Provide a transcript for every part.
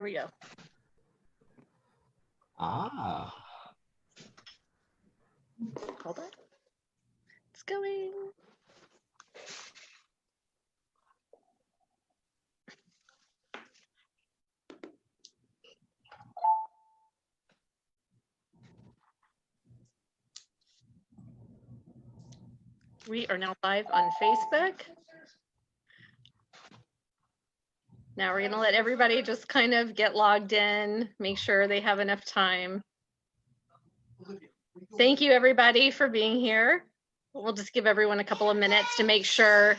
we go. Ah. Hold on. It's going. We are now live on Facebook. Now we're going to let everybody just kind of get logged in, make sure they have enough time. Thank you, everybody, for being here. We'll just give everyone a couple of minutes to make sure,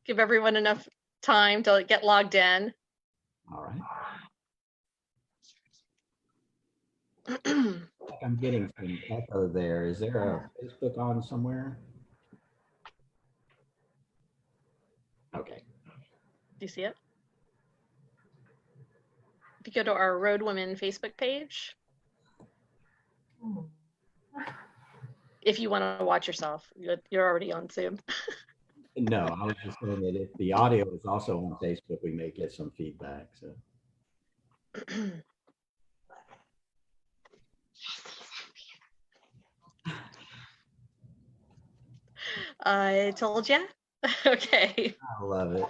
give everyone enough time to get logged in. All right. I'm getting some echo there. Is there a Facebook on somewhere? Okay. Do you see it? If you go to our ROADwomen Facebook page, if you want to watch yourself, you're already on Zoom. No, I was just saying that if the audio is also on Facebook, we may get some feedback. So. I told you. Okay. I love it.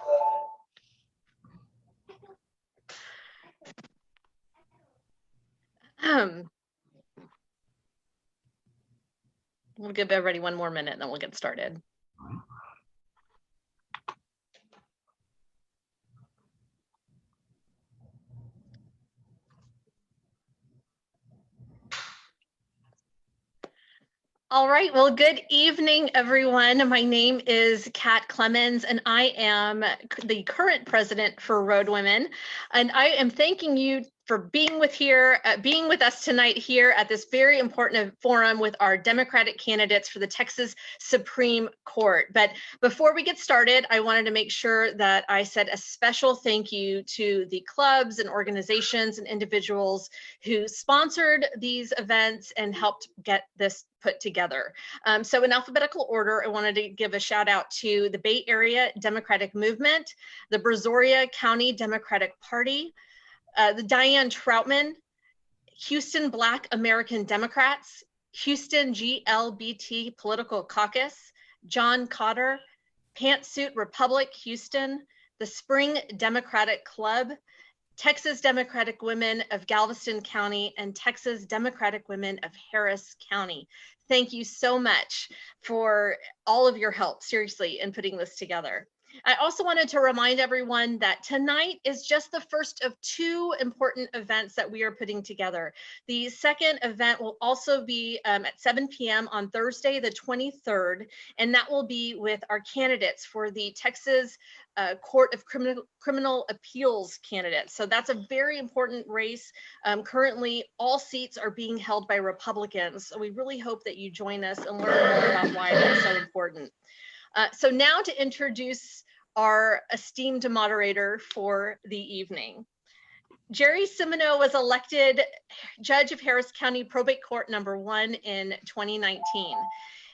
We'll give everybody one more minute and then we'll get started. All right, well, good evening, everyone. My name is Kat Clemens, and I am the current president for ROADwomen. And I am thanking you for being with us tonight here at this very important forum with our Democratic candidates for the Texas Supreme Court. But before we get started, I wanted to make sure that I said a special thank you to the clubs and organizations and individuals who sponsored these events and helped get this put together. So in alphabetical order, I wanted to give a shout out to the Bay Area Democratic Movement, the Brazoria County Democratic Party, the Diane Trautman, Houston Black American Democrats, Houston GLBT Political Caucus, John Cotter, Pantsuit Republic Houston, the Spring Democratic Club, Texas Democratic Women of Galveston County, and Texas Democratic Women of Harris County. Thank you so much for all of your help, seriously, in putting this together. I also wanted to remind everyone that tonight is just the first of two important events that we are putting together. The second event will also be at 7 p.m. on Thursday, the 23rd, and that will be with our candidates for the Texas Court of Criminal Appeals candidates. So that's a very important race. Currently, all seats are being held by Republicans. So we really hope that you join us and learn more about why that's so important. So now to introduce our esteemed moderator for the evening. Jerry Simoneaux was elected Judge of Harris County Probate Court #1 in 2019.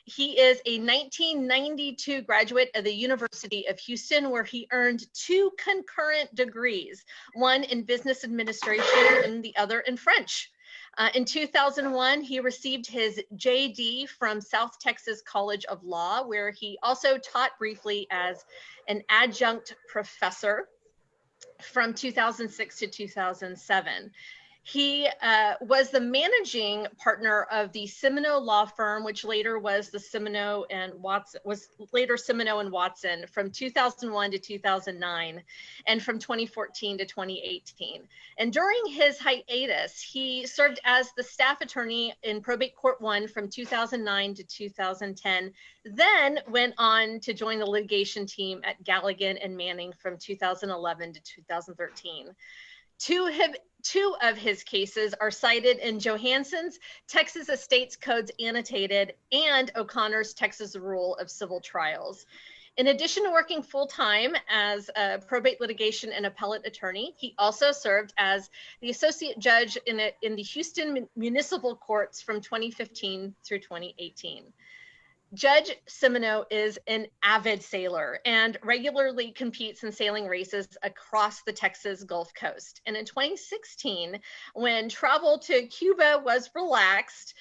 He is a 1992 graduate of the University of Houston, where he earned 2 concurrent degrees, one in business administration and the other in French. In 2001, he received his JD from South Texas College of Law, where he also taught briefly as an adjunct professor from 2006 to 2007. He was the managing partner of the Simoneaux law firm, which later was the Simoneaux and Watson from 2001 to 2009, and from 2014 to 2018. And during his hiatus, he served as the staff attorney in Probate Court 1 from 2009 to 2010, then went on to join the litigation team at Galligan and Manning from 2011 to 2013. Two of his cases are cited in Johansson's Texas Estates Codes Annotated and O'Connor's Texas Rule of Civil Trials. In addition to working full-time as a probate litigation and appellate attorney, he also served as the associate judge in the Houston Municipal Courts from 2015 through 2018. Judge Simoneaux is an avid sailor and regularly competes in sailing races across the Texas Gulf Coast. And in 2016, when travel to Cuba was relaxed,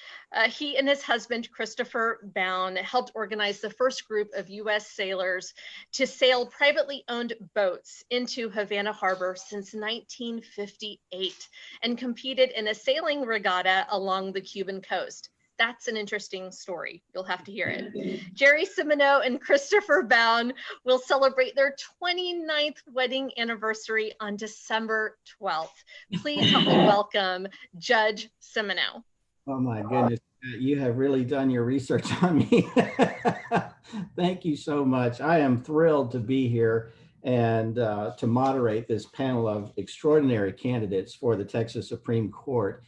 he and his husband, Christopher Bown, helped organize the first group of U.S. sailors to sail privately owned boats into Havana Harbor since 1958 and competed in a sailing regatta along the Cuban coast. That's an interesting story. You'll have to hear it. Jerry Simoneaux and Christopher Bown will celebrate their 29th wedding anniversary on December 12th. Please help me welcome Judge Simoneaux. Oh my goodness, you have really done your research on me. Thank you so much. I am thrilled to be here and to moderate this panel of extraordinary candidates for the Texas Supreme Court.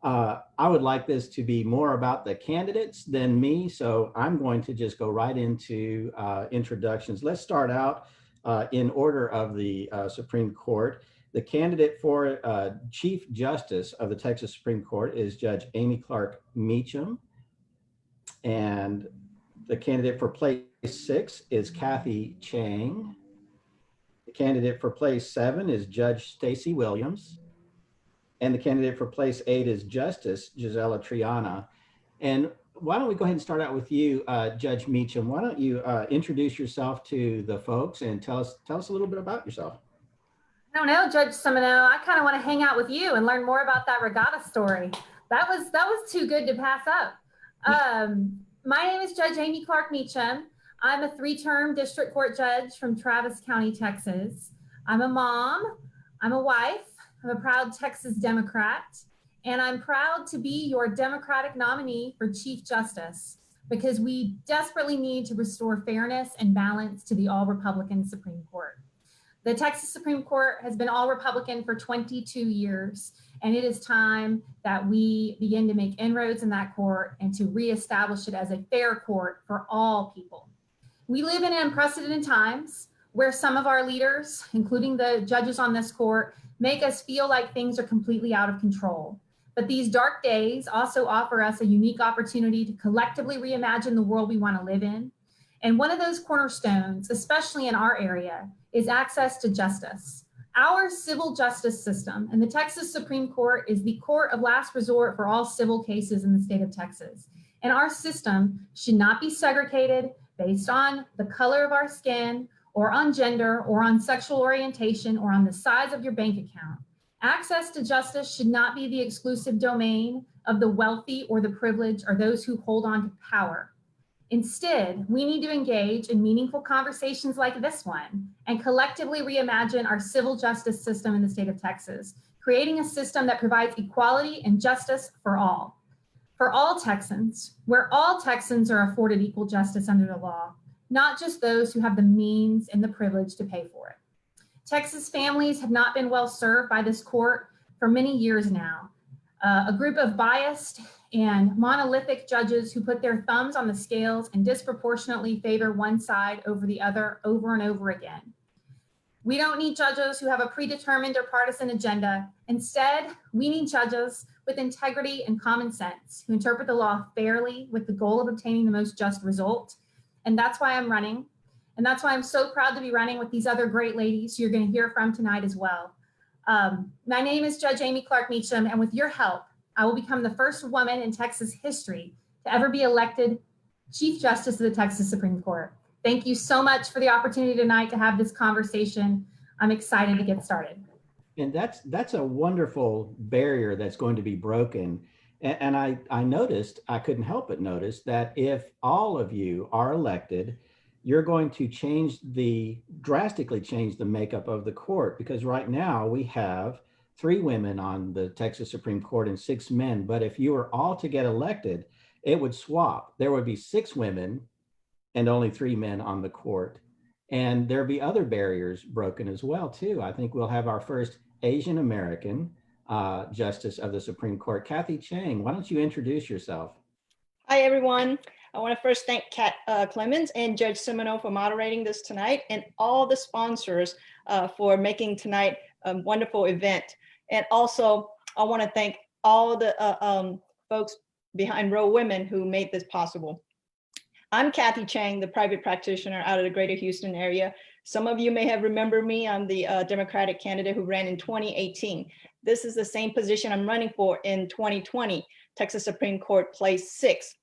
I would like this to be more about the candidates than me, so I'm going to just go right into introductions. Let's start out in order of the Supreme Court. The candidate for Chief Justice of the Texas Supreme Court is Judge Amy Clark Meachum, and the candidate for place 6 is Kathy Cheng. The candidate for place 7 is Judge Staci Williams. And the candidate for place 8 is Justice Gisela Triana. And why don't we go ahead and start out with you, Judge Meachum. Why don't you introduce yourself to the folks and tell us a little bit about yourself. I don't know, Judge Simoneaux. I kind of want to hang out with you and learn more about that regatta story. That was too good to pass up. My name is Judge Amy Clark Meachum. I'm a 3-term district court judge from Travis County, Texas. I'm a mom. I'm a wife. I'm a proud Texas Democrat, and I'm proud to be your Democratic nominee for Chief Justice because we desperately need to restore fairness and balance to the all-Republican Supreme Court. The Texas Supreme Court has been all-Republican for 22 years, and it is time that we begin to make inroads in that court and to reestablish it as a fair court for all people. We live in unprecedented times where some of our leaders, including the judges on this court, make us feel like things are completely out of control. But these dark days also offer us a unique opportunity to collectively reimagine the world we want to live in. And one of those cornerstones, especially in our area, is access to justice. Our civil justice system and the Texas Supreme Court is the court of last resort for all civil cases in the state of Texas. And our system should not be segregated based on the color of our skin, or on gender, or on sexual orientation, or on the size of your bank account. Access to justice should not be the exclusive domain of the wealthy or the privileged or those who hold on to power. Instead, we need to engage in meaningful conversations like this one and collectively reimagine our civil justice system in the state of Texas, creating a system that provides equality and justice for all Texans, where all Texans are afforded equal justice under the law, not just those who have the means and the privilege to pay for it. Texas families have not been well served by this court for many years now. A group of biased and monolithic judges who put their thumbs on the scales and disproportionately favor one side over the other over and over again. We don't need judges who have a predetermined or partisan agenda. Instead, we need judges with integrity and common sense who interpret the law fairly with the goal of obtaining the most just result. And that's why I'm running. And that's why I'm so proud to be running with these other great ladies who you're going to hear from tonight as well. My name is Judge Amy Clark Meachum, and with your help, I will become the first woman in Texas history to ever be elected Chief Justice of the Texas Supreme Court. Thank you so much for the opportunity tonight to have this conversation. I'm excited to get started. And that's a wonderful barrier that's going to be broken. And I noticed, I couldn't help but notice that if all of you are elected, you're going to drastically change the makeup of the court, because right now we have 3 women on the Texas Supreme Court and 6 men. But if you were all to get elected, it would swap. There would be 6 women and only 3 men on the court. And there'll be other barriers broken as well, too. I think we'll have our first Asian American Justice of the Supreme Court. Kathy Cheng, why don't you introduce yourself? Hi, everyone. I want to first thank Kat Clemens and Judge Simoneaux for moderating this tonight, and all the sponsors for making tonight a wonderful event. And also, I want to thank all the folks behind ROADwomen who made this possible. I'm Kathy Cheng, the private practitioner out of the greater Houston area. Some of you may have remembered me. I'm the Democratic candidate who ran in 2018. This is the same position I'm running for in 2020, Texas Supreme Court place 6.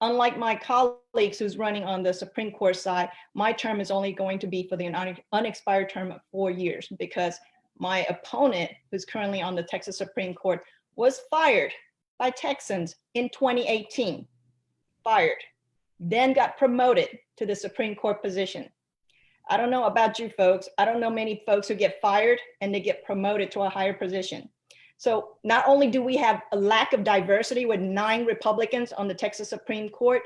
Unlike my colleagues who's running on the Supreme Court side, my term is only going to be for the unexpired term of 4 years, because my opponent, who's currently on the Texas Supreme Court, was fired by Texans in 2018, fired, then got promoted to the Supreme Court position. I don't know about you folks. I don't know many folks who get fired and they get promoted to a higher position. So not only do we have a lack of diversity with 9 Republicans on the Texas Supreme Court,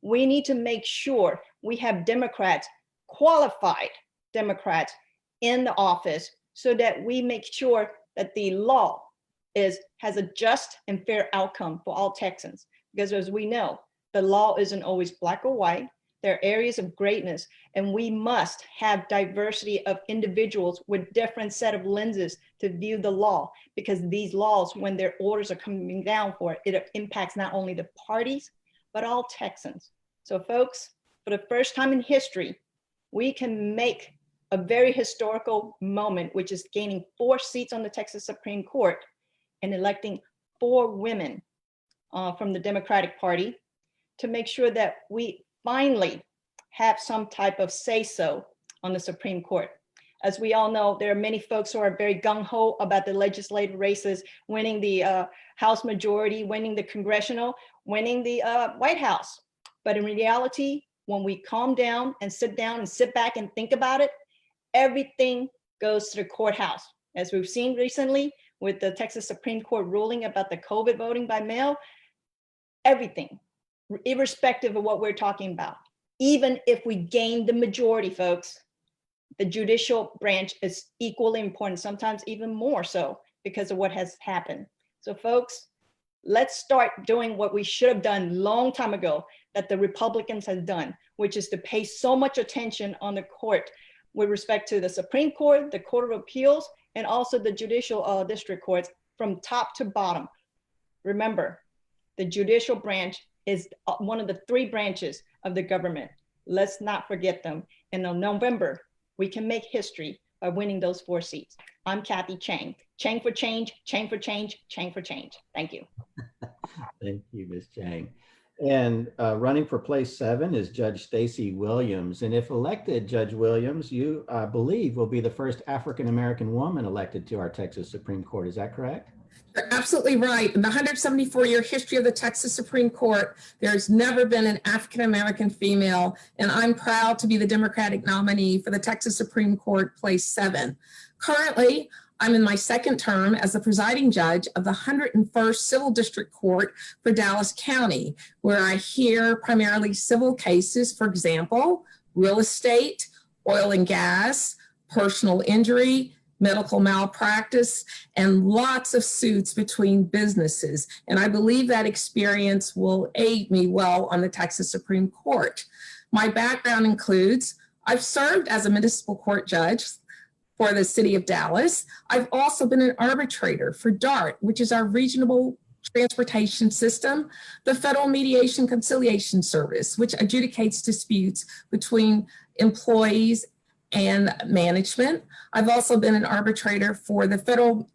we need to make sure we have Democrats, qualified Democrats in the office, so that we make sure that the law has a just and fair outcome for all Texans. Because as we know, the law isn't always black or white. There are areas of greatness, and we must have diversity of individuals with different set of lenses to view the law, because these laws, when their orders are coming down for it, it impacts not only the parties, but all Texans. So folks, for the first time in history, we can make a very historical moment, which is gaining 4 seats on the Texas Supreme Court and electing 4 women from the Democratic Party, to make sure that we finally have some type of say-so on the Supreme Court. As we all know, there are many folks who are very gung-ho about the legislative races, winning the House majority, winning the congressional, winning the White House. But in reality, when we calm down and sit back and think about it, everything goes to the courthouse. As we've seen recently with the Texas Supreme Court ruling about the COVID voting by mail, everything, irrespective of what we're talking about, even if we gain the majority, folks, the judicial branch is equally important, sometimes even more so, because of what has happened. So folks, let's start doing what we should have done a long time ago, that the Republicans have done, which is to pay so much attention on the court with respect to the Supreme Court, the Court of Appeals, and also the judicial district courts from top to bottom. Remember, the judicial branch is one of the 3 branches of the government. Let's not forget them. And in November, we can make history by winning those 4 seats. I'm Kathy Cheng. Cheng for change, Cheng for change, Cheng for change. Thank you. Thank you, Ms. Cheng. And running for place 7 is Judge Staci Williams. And if elected, Judge Williams, you, I believe, will be the first African-American woman elected to our Texas Supreme Court. Is that correct? You're absolutely right. In the 174-year history of the Texas Supreme Court, there's never been an African-American female, and I'm proud to be the Democratic nominee for the Texas Supreme Court, place 7. Currently, I'm in my 2nd term as the presiding judge of the 101st Civil District Court for Dallas County, where I hear primarily civil cases, for example, real estate, oil and gas, personal injury, medical malpractice, and lots of suits between businesses. And I believe that experience will aid me well on the Texas Supreme Court. My background includes, I've served as a municipal court judge for the city of Dallas. I've also been an arbitrator for DART, which is our regional transportation system, the Federal Mediation Conciliation Service, which adjudicates disputes between employees and management. I've also been an arbitrator for the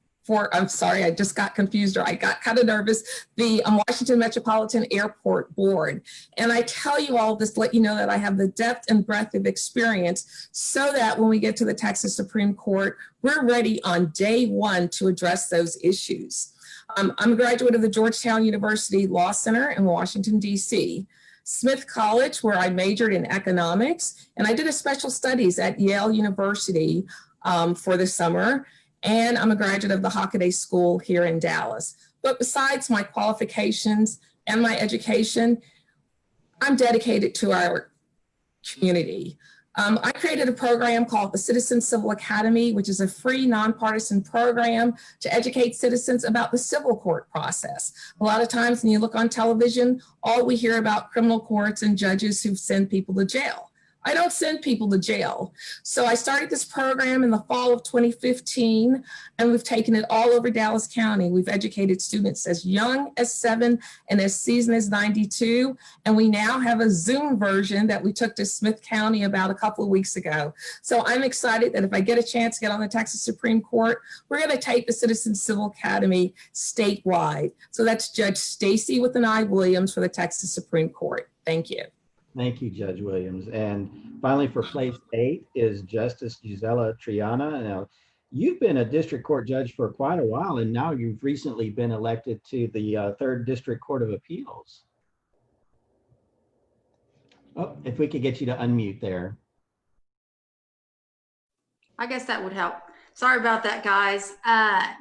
I'm sorry, I just got confused, or I got kind of nervous, the Washington Metropolitan Airport Board. And I tell you all this to let you know that I have the depth and breadth of experience, so that when we get to the Texas Supreme Court, we're ready on day 1 to address those issues. I'm a graduate of the Georgetown University Law Center in Washington, D.C., Smith College, where I majored in economics, and I did a special studies at Yale University for the summer, and I'm a graduate of the Hockaday School here in Dallas. But besides my qualifications and my education, I'm dedicated to our community. I created a program called the Citizen Civil Academy, which is a free nonpartisan program to educate citizens about the civil court process. A lot of times when you look on television, all we hear about criminal courts and judges who send people to jail. I don't send people to jail. So I started this program in the fall of 2015, and we've taken it all over Dallas County. We've educated students as young as 7 and as seasoned as 92. And we now have a Zoom version that we took to Smith County about a couple of weeks ago. So I'm excited that if I get a chance to get on the Texas Supreme Court, we're going to take the Citizen Civil Academy statewide. So that's Judge Staci with an I Williams for the Texas Supreme Court. Thank you. Thank you, Judge Williams. And finally, for place 8 is Justice Gisela Triana. Now, you've been a district court judge for quite a while, and now you've recently been elected to the 3rd District Court of Appeals. Oh, if we could get you to unmute there. I guess that would help. Sorry about that, guys.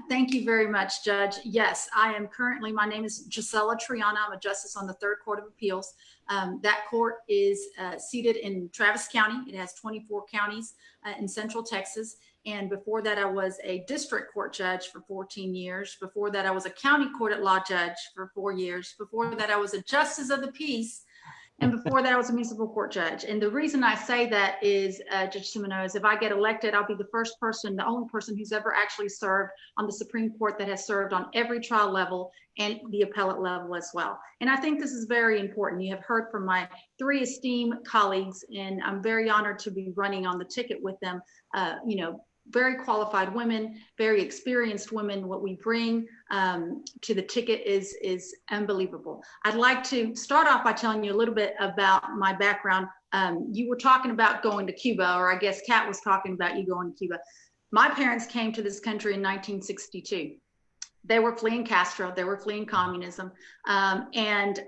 Thank you very much, Judge. Yes, I am currently, my name is Gisela Triana. I'm a justice on the 3rd Court of Appeals. That court is seated in Travis County. It has 24 counties in Central Texas. And before that, I was a district court judge for 14 years. Before that, I was a county court at law judge for 4 years. Before that, I was a justice of the peace. And before that, I was a municipal court judge. And the reason I say that is, Judge Simoneaux, is if I get elected, I'll be the first person, the only person who's ever actually served on the Supreme Court that has served on every trial level and the appellate level as well. And I think this is very important. You have heard from my 3 esteemed colleagues, and I'm very honored to be running on the ticket with them. You know, very qualified women, very experienced women. What we bring to the ticket is unbelievable. I'd like to start off by telling you a little bit about my background. You were talking about going to Cuba, or I guess Kat was talking about you going to Cuba. My parents came to this country in 1962. They were fleeing Castro, they were fleeing communism, and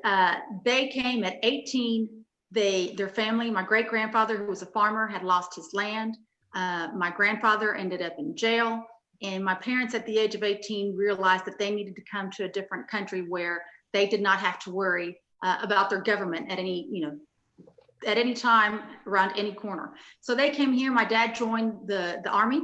they came at 18. Their family, my great-grandfather, who was a farmer, had lost his land. My grandfather ended up in jail, and my parents at the age of 18 realized that they needed to come to a different country where they did not have to worry about their government at any, at any time around any corner. So they came here. My dad joined the Army,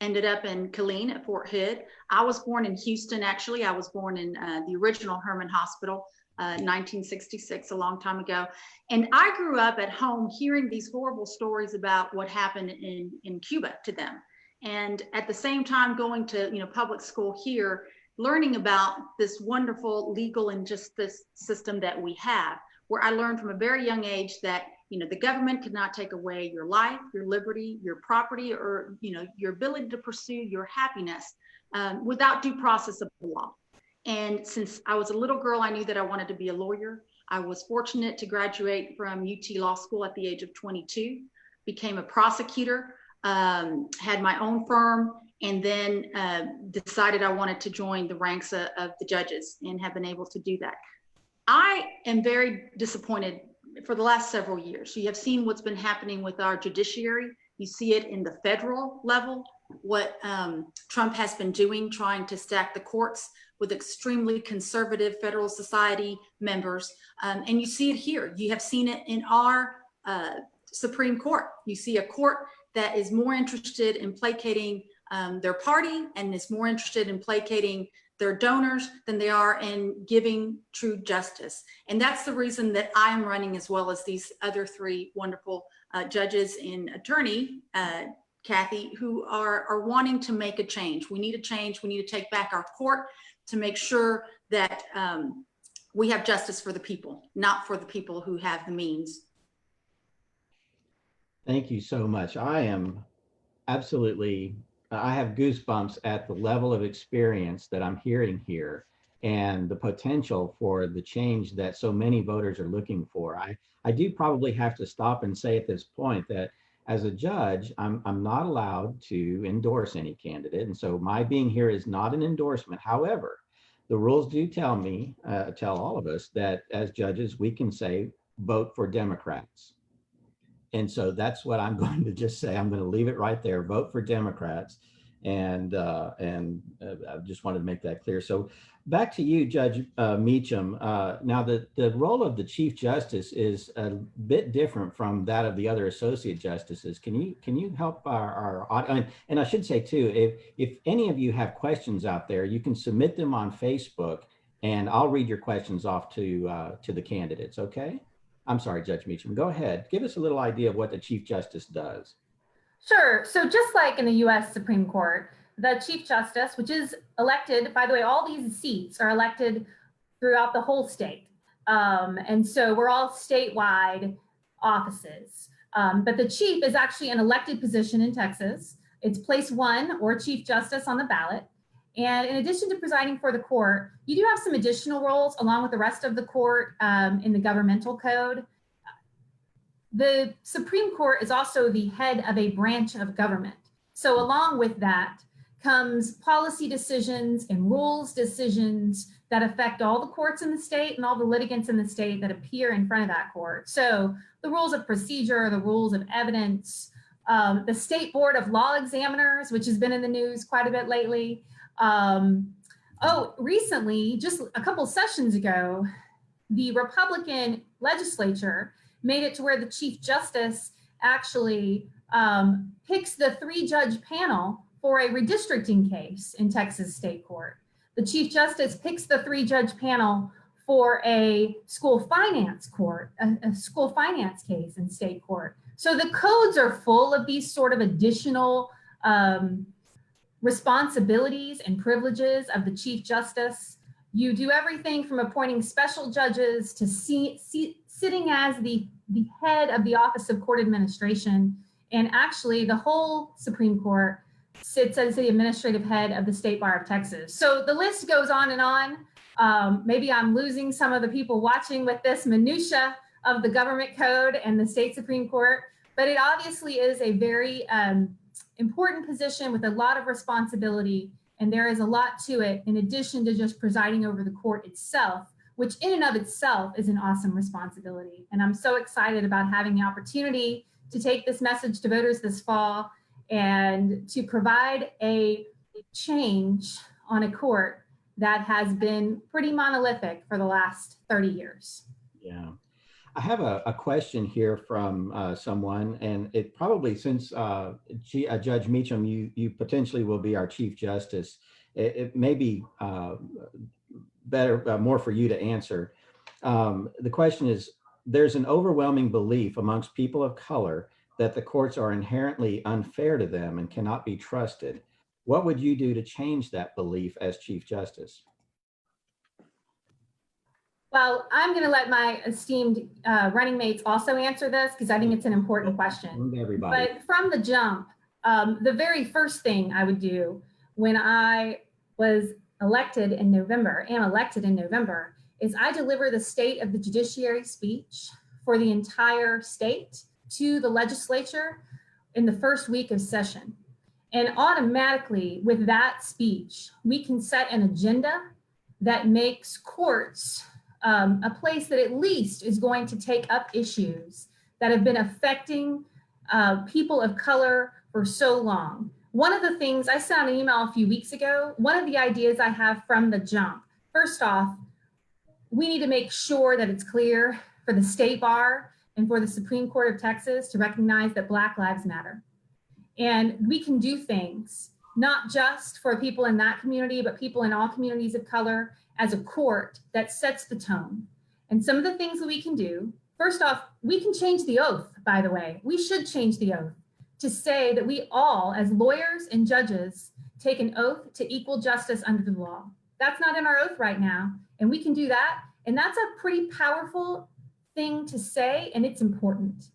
ended up in Killeen at Fort Hood. I was born in Houston, actually. I was born in the original Herman Hospital. 1966, a long time ago. And I grew up at home hearing these horrible stories about what happened in Cuba to them. And at the same time going to public school here, learning about this wonderful legal and justice system that we have, where I learned from a very young age that the government could not take away your life, your liberty, your property, or your ability to pursue your happiness without due process of the law. And since I was a little girl, I knew that I wanted to be a lawyer. I was fortunate to graduate from UT Law School at the age of 22, became a prosecutor, had my own firm, and then decided I wanted to join the ranks of the judges, and have been able to do that. I am very disappointed for the last several years. You have seen what's been happening with our judiciary. You see it in the federal level, what Trump has been doing, trying to stack the courts with extremely conservative Federal Society members. And you see it here. You have seen it in our Supreme Court. You see a court that is more interested in placating their party and is more interested in placating their donors than they are in giving true justice. And that's the reason that I am running, as well as these other 3 wonderful judges and attorney, Kathy, who are wanting to make a change. We need a change. We need to take back our court to make sure that we have justice for the people, not for the people who have the means. Thank you so much. I am absolutely, I have goosebumps at the level of experience that I'm hearing here and the potential for the change that so many voters are looking for. I do probably have to stop and say at this point that as a judge, I'm not allowed to endorse any candidate. And so my being here is not an endorsement. However, the rules do tell me, tell all of us that as judges, we can say, vote for Democrats. And so that's what I'm going to just say. I'm going to leave it right there, vote for Democrats. And I just wanted to make that clear. So back to you, Judge Meachum. Now, the role of the Chief Justice is a bit different from that of the other Associate Justices. Can you help our audience? And I should say too, if any of you have questions out there, you can submit them on Facebook, and I'll read your questions off to the candidates. Okay? I'm sorry, Judge Meachum, go ahead. Give us a little idea of what the Chief Justice does. Sure. So just like in the US Supreme Court, the Chief Justice, which is elected, by the way, all these seats are elected throughout the whole state. And so we're all statewide offices. But the chief is actually an elected position in Texas. It's place 1 or Chief Justice on the ballot. And in addition to presiding for the court, you do have some additional roles along with the rest of the court in the governmental code. The Supreme Court is also the head of a branch of government. So along with that comes policy decisions and rules decisions that affect all the courts in the state and all the litigants in the state that appear in front of that court. So the rules of procedure, the rules of evidence, the State Board of Law Examiners, which has been in the news quite a bit lately. Recently, just a couple sessions ago, the Republican legislature made it to where the Chief Justice actually picks the 3-judge panel for a redistricting case in Texas State Court. The Chief Justice picks the 3-judge panel for a school finance court, a school finance case in state court. So the codes are full of these sort of additional responsibilities and privileges of the Chief Justice. You do everything from appointing special judges to sitting as the head of the Office of Court Administration. And actually the whole Supreme Court sits as the administrative head of the State Bar of Texas. So the list goes on and on. Maybe I'm losing some of the people watching with this minutia of the government code and the state Supreme Court, but it obviously is a very important position with a lot of responsibility, and there is a lot to it in addition to just presiding over the court itself, which in and of itself is an awesome responsibility. And I'm so excited about having the opportunity to take this message to voters this fall and to provide a change on a court that has been pretty monolithic for the last 30 years. Yeah. I have a question here from someone, and it probably, since Judge Meachum, you potentially will be our Chief Justice, it may be better, more for you to answer. The question is, there's an overwhelming belief amongst people of color that the courts are inherently unfair to them and cannot be trusted. What would you do to change that belief as Chief Justice? Well, I'm going to let my esteemed running mates also answer this because I think it's an important question. Everybody. But from the jump, the very first thing I would do when I was elected in November, is I deliver the State of the Judiciary speech for the entire state to the legislature in the first week of session. And automatically with that speech, we can set an agenda that makes courts a place that at least is going to take up issues that have been affecting people of color for so long. One of the things, I sent an email a few weeks ago, one of the ideas I have from the jump, first off, we need to make sure that it's clear for the State Bar and for the Supreme Court of Texas to recognize that Black Lives Matter. And we can do things, not just for people in that community, but people in all communities of color as a court that sets the tone. And some of the things that we can do, first off, we can change the oath, by the way. We should change the oath to say that we all, as lawyers and judges, take an oath to equal justice under the law. That's not in our oath right now, and we can do that. And that's a pretty powerful thing to say, and it's important.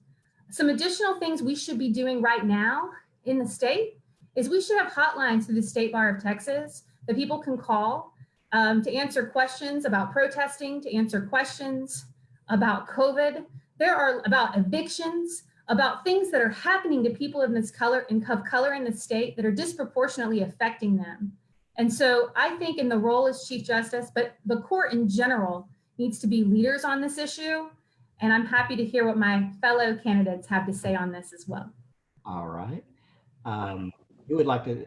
Some additional things we should be doing right now in the state is we should have hotlines through the State Bar of Texas that people can call to answer questions about protesting, to answer questions about COVID. There are about evictions, about things that are happening to people of color in the state that are disproportionately affecting them. And so I think in the role as Chief Justice, but the court in general needs to be leaders on this issue. And I'm happy to hear what my fellow candidates have to say on this as well. All right. Who would like to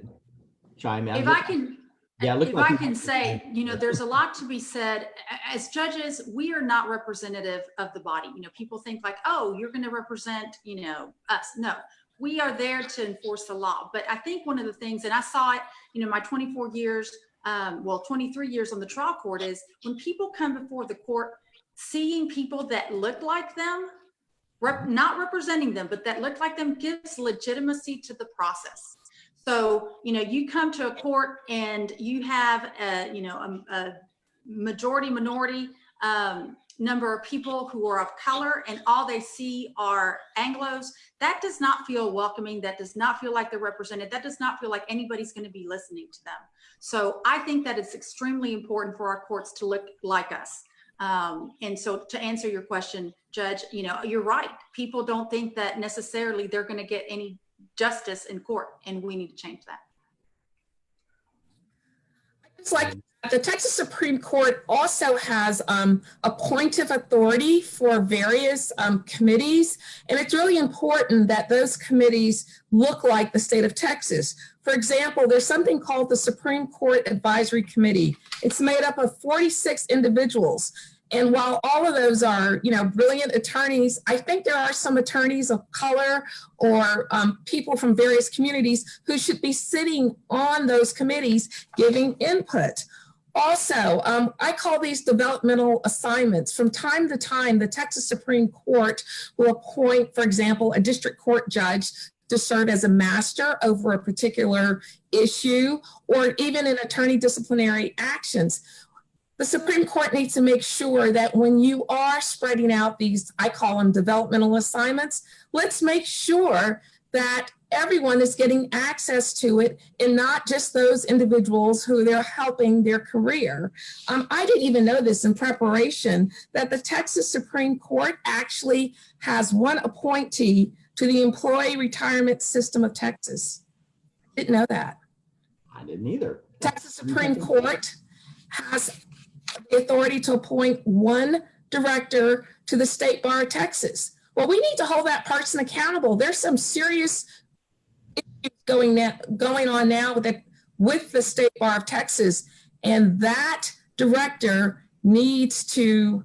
chime in? If I can say, you know, there's a lot to be said. As judges, we are not representative of the body. You know, people think like, oh, you're going to represent, you know, us. No, we are there to enforce the law. But I think one of the things, and I saw it, you know, my 24 years, 23 years on the trial court, is when people come before the court, seeing people that look like them, not representing them, but that look like them, gives legitimacy to the process. So, you know, you come to a court and you have a majority minority number of people who are of color, and all they see are Anglos. That does not feel welcoming. That does not feel like they're represented. That does not feel like anybody's going to be listening to them. So I think that it's extremely important for our courts to look like us. And so to answer your question, Judge, you know, you're right. People don't think that necessarily they're going to get any justice in court, and we need to change that. It's like the Texas Supreme Court also has appointive authority for various committees, and it's really important that those committees look like the state of Texas. For example, there's something called the Supreme Court Advisory Committee. It's made up of 46 individuals. And while all of those are, you know, brilliant attorneys, I think there are some attorneys of color or people from various communities who should be sitting on those committees giving input. Also, I call these developmental assignments. From time to time, the Texas Supreme Court will appoint, for example, a district court judge to serve as a master over a particular issue, or even in attorney disciplinary actions. The Supreme Court needs to make sure that when you are spreading out these, I call them developmental assignments, let's make sure that everyone is getting access to it, and not just those individuals who they're helping their career. I didn't even know this in preparation, that the Texas Supreme Court actually has one appointee to the Employee Retirement System of Texas. Didn't know that. I didn't either. Texas Supreme Court has the authority to appoint one director to the State Bar of Texas. Well, we need to hold that person accountable. There's some serious issues going on now with the State Bar of Texas, and that director needs to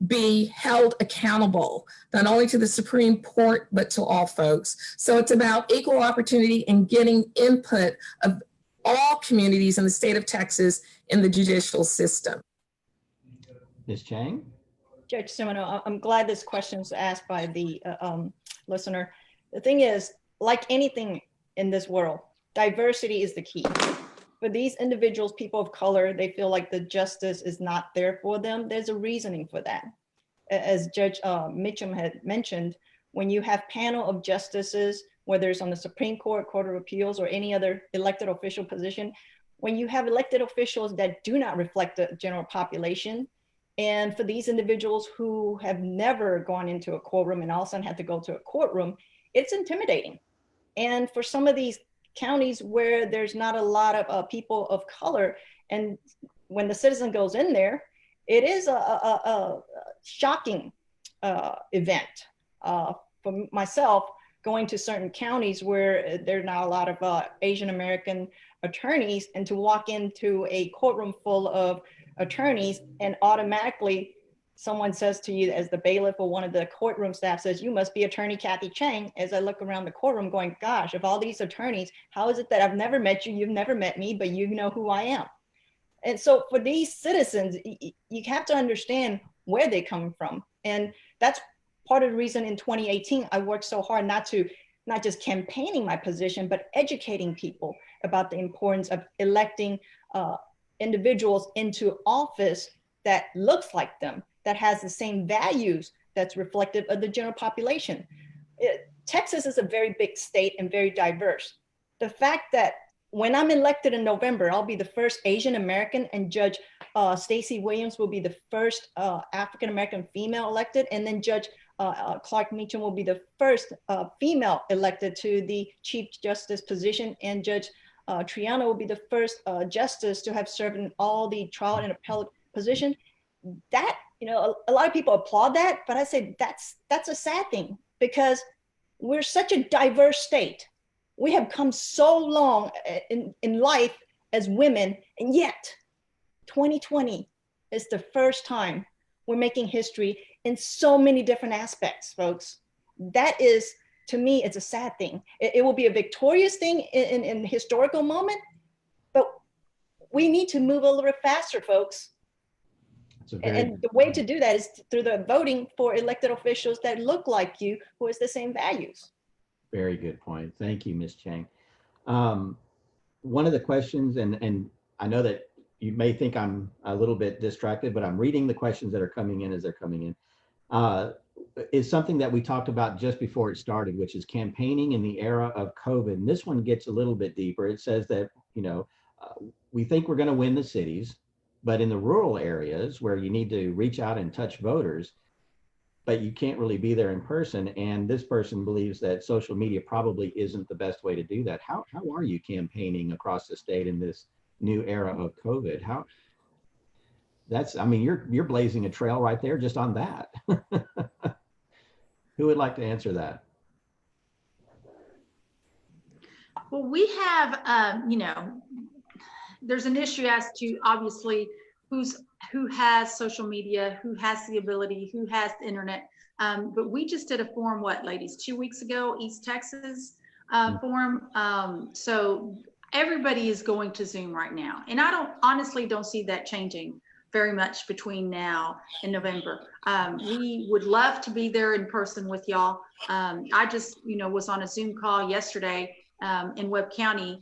be held accountable, not only to the Supreme Court, but to all folks. So it's about equal opportunity and getting input of all communities in the state of Texas in the judicial system. Ms. Cheng? Judge Simoneaux, I'm glad this question was asked by the listener. The thing is, like anything in this world, diversity is the key. For these individuals, people of color, they feel like the justice is not there for them. There's a reasoning for that. As Judge Meachum had mentioned, when you have panel of justices, whether it's on the Supreme Court, Court of Appeals, or any other elected official position, when you have elected officials that do not reflect the general population, and for these individuals who have never gone into a courtroom and all of a sudden had to go to a courtroom, it's intimidating. And for some of these counties where there's not a lot of people of color, and when the citizen goes in there, it is a shocking event. For myself, going to certain counties where there are not a lot of Asian American attorneys, and to walk into a courtroom full of attorneys and automatically someone says to you, as the bailiff or one of the courtroom staff says, "You must be attorney Kathy Cheng." As I look around the courtroom going, gosh, of all these attorneys, how is it that I've never met you, you've never met me, but you know who I am? And so for these citizens, you have to understand where they come from. And that's part of the reason in 2018, I worked so hard not just campaigning my position, but educating people about the importance of electing individuals into office that looks like them, that has the same values that's reflective of the general population. Texas is a very big state and very diverse. The fact that when I'm elected in November, I'll be the first Asian American, and Judge Staci Williams will be the first African American female elected, and then Judge Clark Meachum will be the first female elected to the Chief Justice position, and Judge Triana will be the first justice to have served in all the trial and appellate position. That, you know, a lot of people applaud that, but I say that's a sad thing, because we're such a diverse state. We have come so long in life as women, and yet 2020 is the first time we're making history in so many different aspects, folks. That is, to me, it's a sad thing. It will be a victorious thing in the historical moment, but we need to move a little bit faster, folks. That's And the way to do that is through the voting for elected officials that look like you, who has the same values. Very good point. Thank you, Ms. Cheng. One of the questions, and I know that you may think I'm a little bit distracted, but I'm reading the questions that are coming in as they're coming in, is something that we talked about just before it started, which is campaigning in the era of COVID. And this one gets a little bit deeper. It says that, we think we're going to win the cities, but in the rural areas where you need to reach out and touch voters, but you can't really be there in person. And this person believes that social media probably isn't the best way to do that. How are you campaigning across the state in this new era of COVID? You're blazing a trail right there just on that. Who would like to answer that? Well, we have, there's an issue as to obviously who has social media, who has the ability, who has the internet. But we just did a forum, ladies, 2 weeks ago, East Texas forum. So everybody is going to Zoom right now. And I honestly don't see that changing very much between now and November. We would love to be there in person with y'all. I just, was on a Zoom call yesterday in Webb County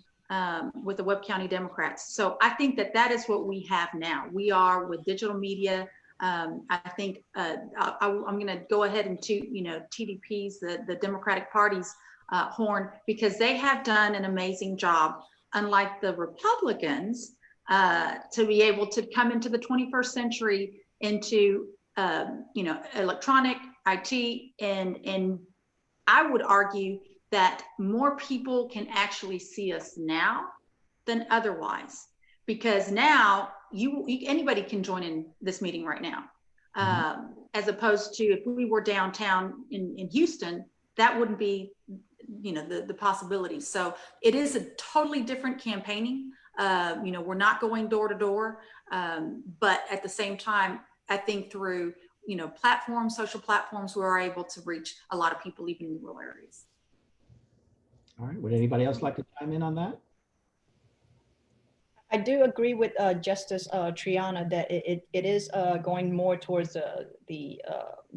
with the Webb County Democrats. So I think that is what we have now. We are with digital media. I think I'm going to go ahead and toot, TDP's, the Democratic Party's horn, because they have done an amazing job, unlike the Republicans, to be able to come into the 21st century into, electronic IT. And I would argue that more people can actually see us now than otherwise, because now anybody can join in this meeting right now, as opposed to if we were downtown in Houston, that wouldn't be, the possibility. So it is a totally different campaigning. We're not going door to door, but at the same time, I think through, platforms, social platforms, we are able to reach a lot of people, even in rural areas. All right, would anybody else like to chime in on that? I do agree with Justice Triana that it is going more towards the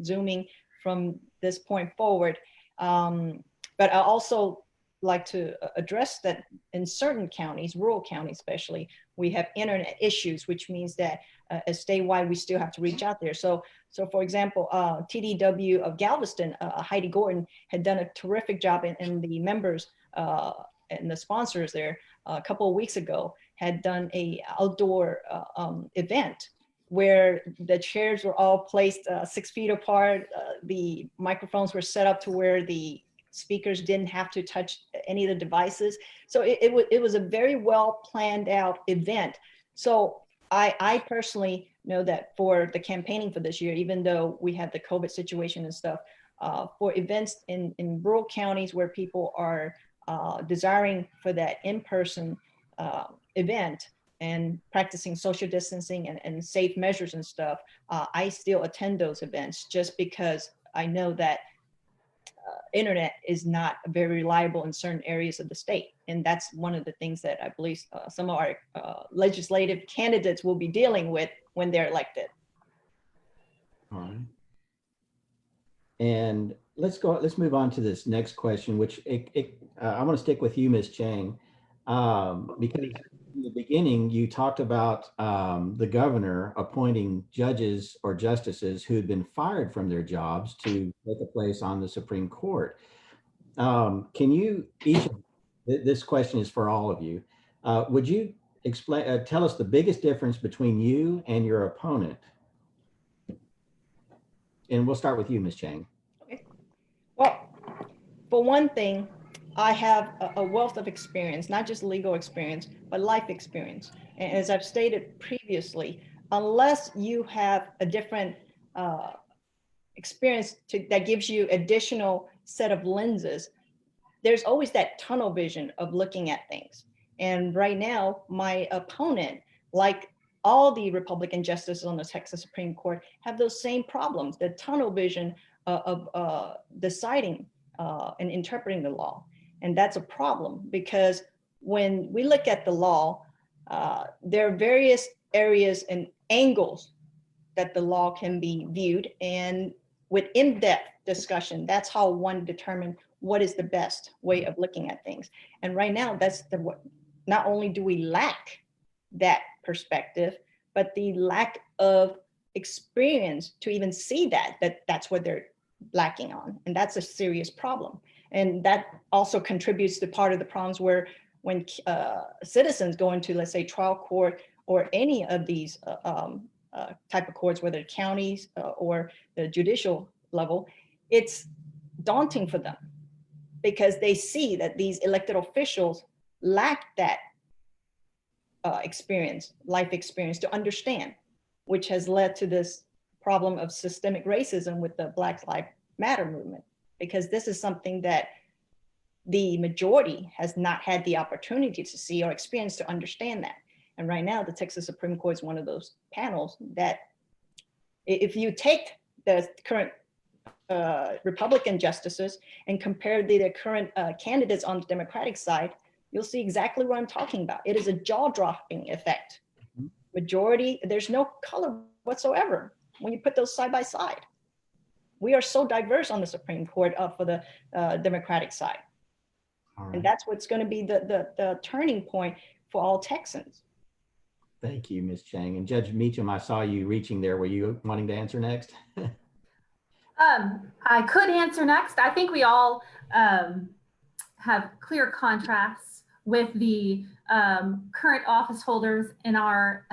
Zooming from this point forward. But I also like to address that in certain counties, rural counties especially, we have internet issues, which means that as statewide, we still have to reach out there. So for example, TDW of Galveston, Heidi Gordon had done a terrific job, and the members and the sponsors there a couple of weeks ago had done a outdoor event where the chairs were all placed 6 feet apart. The microphones were set up to where the speakers didn't have to touch any of the devices. So it was a very well planned out event. So I personally know that for the campaigning for this year, even though we had the COVID situation and stuff, for events in rural counties where people are desiring for that in-person event and practicing social distancing and safe measures and stuff, I still attend those events just because I know that internet is not very reliable in certain areas of the state. And that's one of the things that I believe some of our legislative candidates will be dealing with when they're elected. All right. And let's move on to this next question, which I want to stick with you, Ms. Cheng, because in the beginning, you talked about the governor appointing judges or justices who had been fired from their jobs to take a place on the Supreme Court. Can you this question is for all of you. Would you explain, tell us the biggest difference between you and your opponent? And we'll start with you, Ms. Cheng. Okay. Well, for one thing, I have a wealth of experience, not just legal experience, but life experience. And as I've stated previously, unless you have a different experience that gives you additional set of lenses, there's always that tunnel vision of looking at things. And right now, my opponent, like all the Republican justices on the Texas Supreme Court, have those same problems, the tunnel vision of deciding and interpreting the law. And that's a problem because when we look at the law, there are various areas and angles that the law can be viewed, and with in-depth discussion, that's how one determines what is the best way of looking at things. And right now, that's what, not only do we lack that perspective, but the lack of experience to even see that's what they're lacking on. And that's a serious problem. And that also contributes to part of the problems where when citizens go into, let's say, trial court or any of these type of courts, whether counties or the judicial level, it's daunting for them because they see that these elected officials lack that experience, life experience to understand, which has led to this problem of systemic racism with the Black Lives Matter movement, because this is something that the majority has not had the opportunity to see or experience to understand that. And right now, the Texas Supreme Court is one of those panels that if you take the current Republican justices and compare the current candidates on the Democratic side, you'll see exactly what I'm talking about. It is a jaw-dropping effect. Majority, there's no color whatsoever when you put those side by side. We are so diverse on the Supreme Court for the Democratic side. Right. And that's what's going to be the turning point for all Texans. Thank you, Ms. Cheng. And Judge Meachum, I saw you reaching there. Were you wanting to answer next? I could answer next. I think we all have clear contrasts with the current office holders in our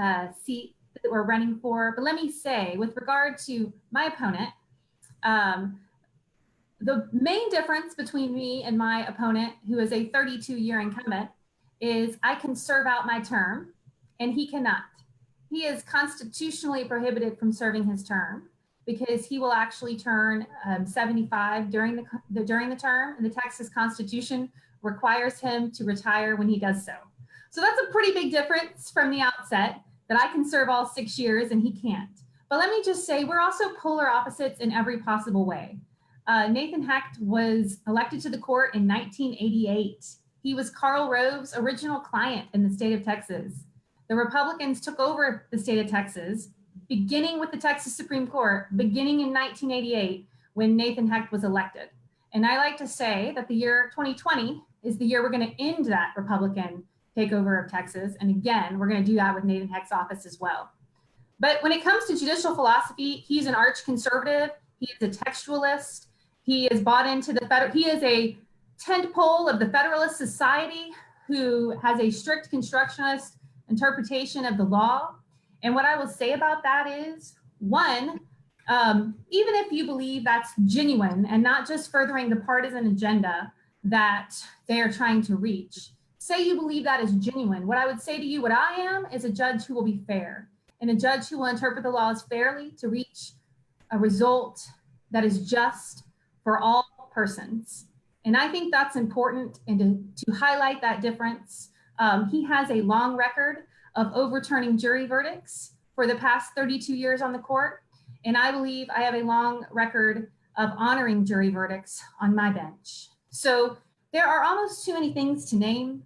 seat that we're running for. But let me say, with regard to my opponent, the main difference between me and my opponent, who is a 32-year incumbent, is I can serve out my term and he cannot. He is constitutionally prohibited from serving his term because he will actually turn 75 during the term, and the Texas Constitution requires him to retire when he does so. So that's a pretty big difference from the outset, that I can serve all 6 years and he can't. But let me just say, we're also polar opposites in every possible way. Nathan Hecht was elected to the court in 1988. He was Karl Rove's original client in the state of Texas. The Republicans took over the state of Texas, beginning with the Texas Supreme Court, beginning in 1988, when Nathan Hecht was elected. And I like to say that the year 2020 is the year we're going to end that Republican takeover of Texas. And again, we're going to do that with Nathan Hecht's office as well. But when it comes to judicial philosophy, he's an arch conservative. He is a textualist. He is bought into the federal. He is a tent pole of the Federalist Society who has a strict constructionist interpretation of the law. And what I will say about that is, one, even if you believe that's genuine and not just furthering the partisan agenda that they are trying to reach, say you believe that is genuine. What I would say to you, what I am, is a judge who will be fair and a judge who will interpret the laws fairly to reach a result that is just for all persons. And I think that's important, and to highlight that difference. He has a long record of overturning jury verdicts for the past 32 years on the court. And I believe I have a long record of honoring jury verdicts on my bench. So there are almost too many things to name.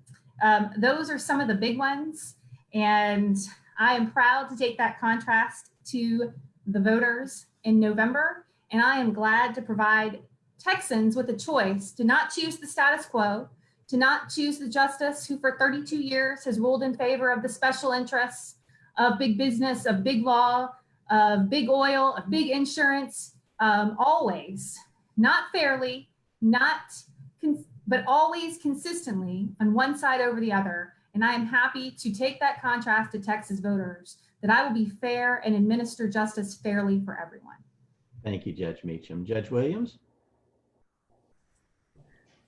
Those are some of the big ones. And I am proud to take that contrast to the voters in November. And I am glad to provide Texans with a choice to not choose the status quo, to not choose the justice who for 32 years has ruled in favor of the special interests of big business, of big law, of big oil, of big insurance, always, not fairly, but always consistently on one side over the other. And I am happy to take that contrast to Texas voters, that I will be fair and administer justice fairly for everyone. Thank you, Judge Meachum. Judge Williams?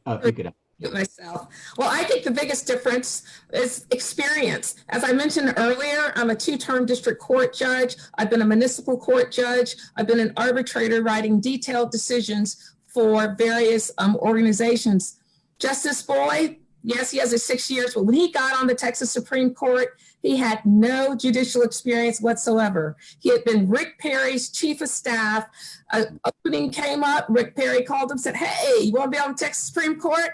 If you could. Myself. Well, I think the biggest difference is experience. As I mentioned earlier, I'm a 2-term district court judge. I've been a municipal court judge. I've been an arbitrator writing detailed decisions for various organizations. Justice Boyd, yes, he has his 6 years, but when he got on the Texas Supreme Court, he had no judicial experience whatsoever. He had been Rick Perry's chief of staff. An opening came up, Rick Perry called him, said, "Hey, you want to be on the Texas Supreme Court?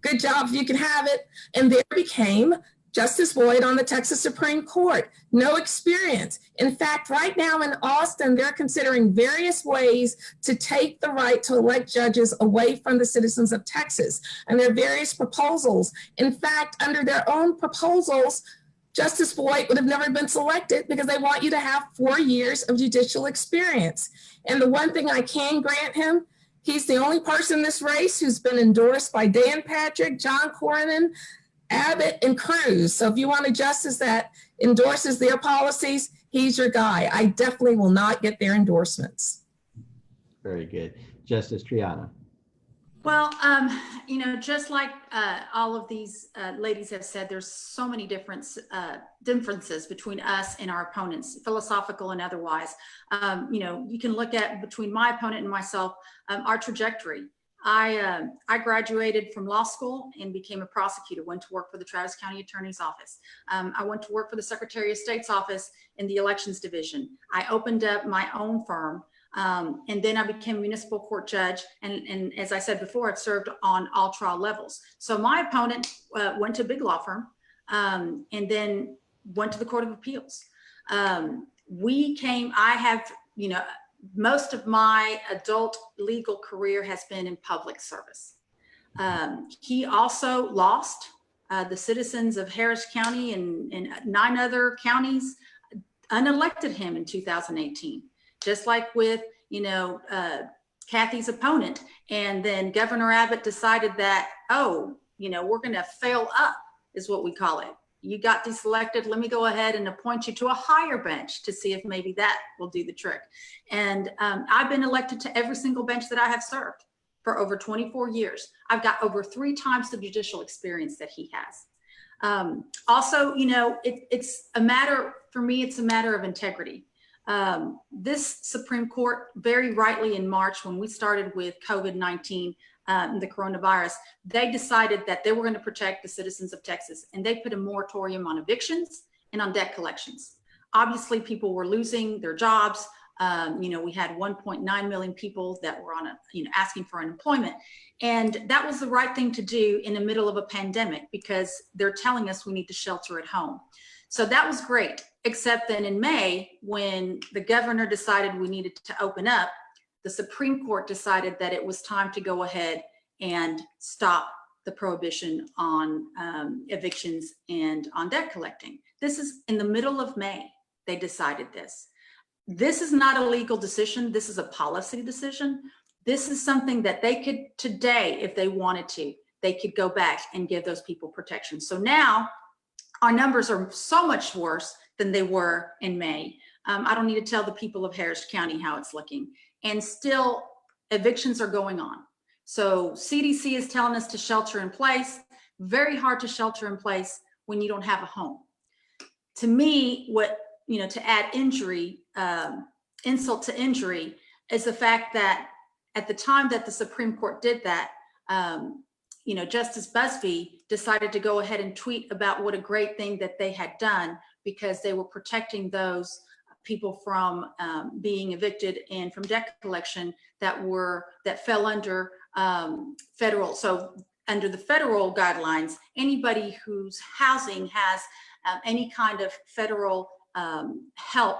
Good job if you can have it." And there became Justice Boyd on the Texas Supreme Court, no experience. In fact, right now in Austin, they're considering various ways to take the right to elect judges away from the citizens of Texas. And there are various proposals. In fact, under their own proposals, Justice Boyd would have never been selected because they want you to have 4 years of judicial experience. And the one thing I can grant him, he's the only person in this race who's been endorsed by Dan Patrick, John Cornyn, Abbott, and Cruz. So if you want a justice that endorses their policies, he's your guy. I definitely will not get their endorsements. Very good. Justice Triana. Well, you know, just like all of these ladies have said, there's so many differences between us and our opponents, philosophical and otherwise. You know, you can look at between my opponent and myself, our trajectory. I graduated from law school and became a prosecutor, went to work for the Travis County Attorney's Office. I went to work for the Secretary of State's office in the Elections Division. I opened up my own firm. And then I became a municipal court judge. And as I said before, I've served on all trial levels. So my opponent went to a big law firm and then went to the Court of Appeals. I have, you know, most of my adult legal career has been in public service. He also lost. The citizens of Harris County and 9 other counties unelected him in 2018. Just like with, you know, Kathy's opponent. And then Governor Abbott decided that, oh, you know, we're going to fail up is what we call it. You got deselected. Let me go ahead and appoint you to a higher bench to see if maybe that will do the trick. And I've been elected to every single bench that I have served for over 24 years. I've got over 3 times the judicial experience that he has. Also, you know, it's a matter, for me, it's a matter of integrity. This Supreme Court, very rightly in March, when we started with COVID-19, the coronavirus, they decided that they were going to protect the citizens of Texas, and they put a moratorium on evictions and on debt collections. Obviously, people were losing their jobs. You know, we had 1.9 million people that were on asking for unemployment. And that was the right thing to do in the middle of a pandemic, because they're telling us we need to shelter at home. So that was great, except then in May, when the governor decided we needed to open up, the Supreme Court decided that it was time to go ahead and stop the prohibition on evictions and on debt collecting. This is in the middle of May, they decided this. This is not a legal decision. This is a policy decision. This is something that they could today, if they wanted to, they could go back and give those people protection. So now our numbers are so much worse than they were in May. I don't need to tell the people of Harris County how it's looking. And still, evictions are going on. So CDC is telling us to shelter in place. Very hard to shelter in place when you don't have a home. To me, what, you know, to add injury, insult to injury, is the fact that at the time that the Supreme Court did that, you know, Justice Busbee decided to go ahead and tweet about what a great thing that they had done, because they were protecting those people from being evicted and from debt collection that fell under federal. So under the federal guidelines, anybody whose housing has any kind of federal help,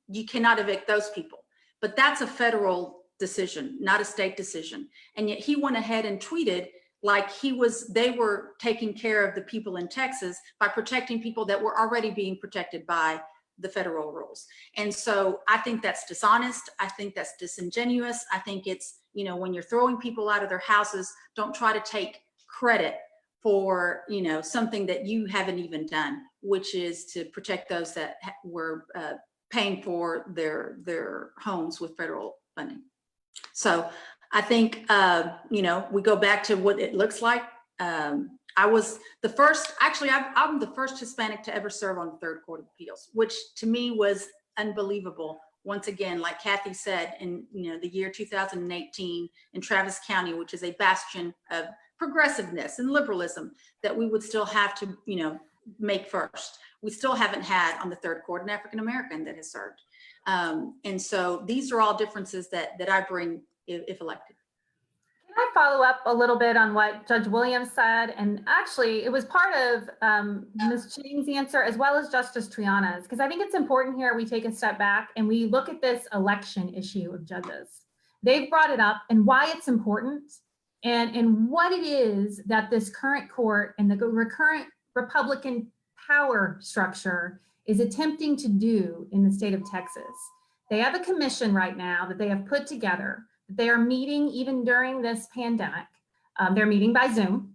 you cannot evict those people. But that's a federal decision, not a state decision. And yet he went ahead and tweeted like they were taking care of the people in Texas by protecting people that were already being protected by the federal rules. And so I think that's dishonest. I think that's disingenuous. I think it's, you know, when you're throwing people out of their houses, don't try to take credit for, you know, something that you haven't even done, which is to protect those that were paying for their homes with federal funding. So I think, you know, we go back to what it looks like. I was the first, actually, I'm the first Hispanic to ever serve on the Third Court of Appeals, which to me was unbelievable. Once again, like Kathy said, in, you know, the year 2018 in Travis County, which is a bastion of progressiveness and liberalism, that we would still have to, you know, make first. We still haven't had on the Third Court an African-American that has served. And so these are all differences that I bring if elected. Can I follow up a little bit on what Judge Williams said? And actually, it was part of Ms. Cheng's answer as well as Justice Triana's, because I think it's important here we take a step back and we look at this election issue of judges. They've brought it up and why it's important and what it is that this current court and the current Republican power structure is attempting to do in the state of Texas. They have a commission right now that they have put together. They are meeting even during this pandemic. They're meeting by Zoom.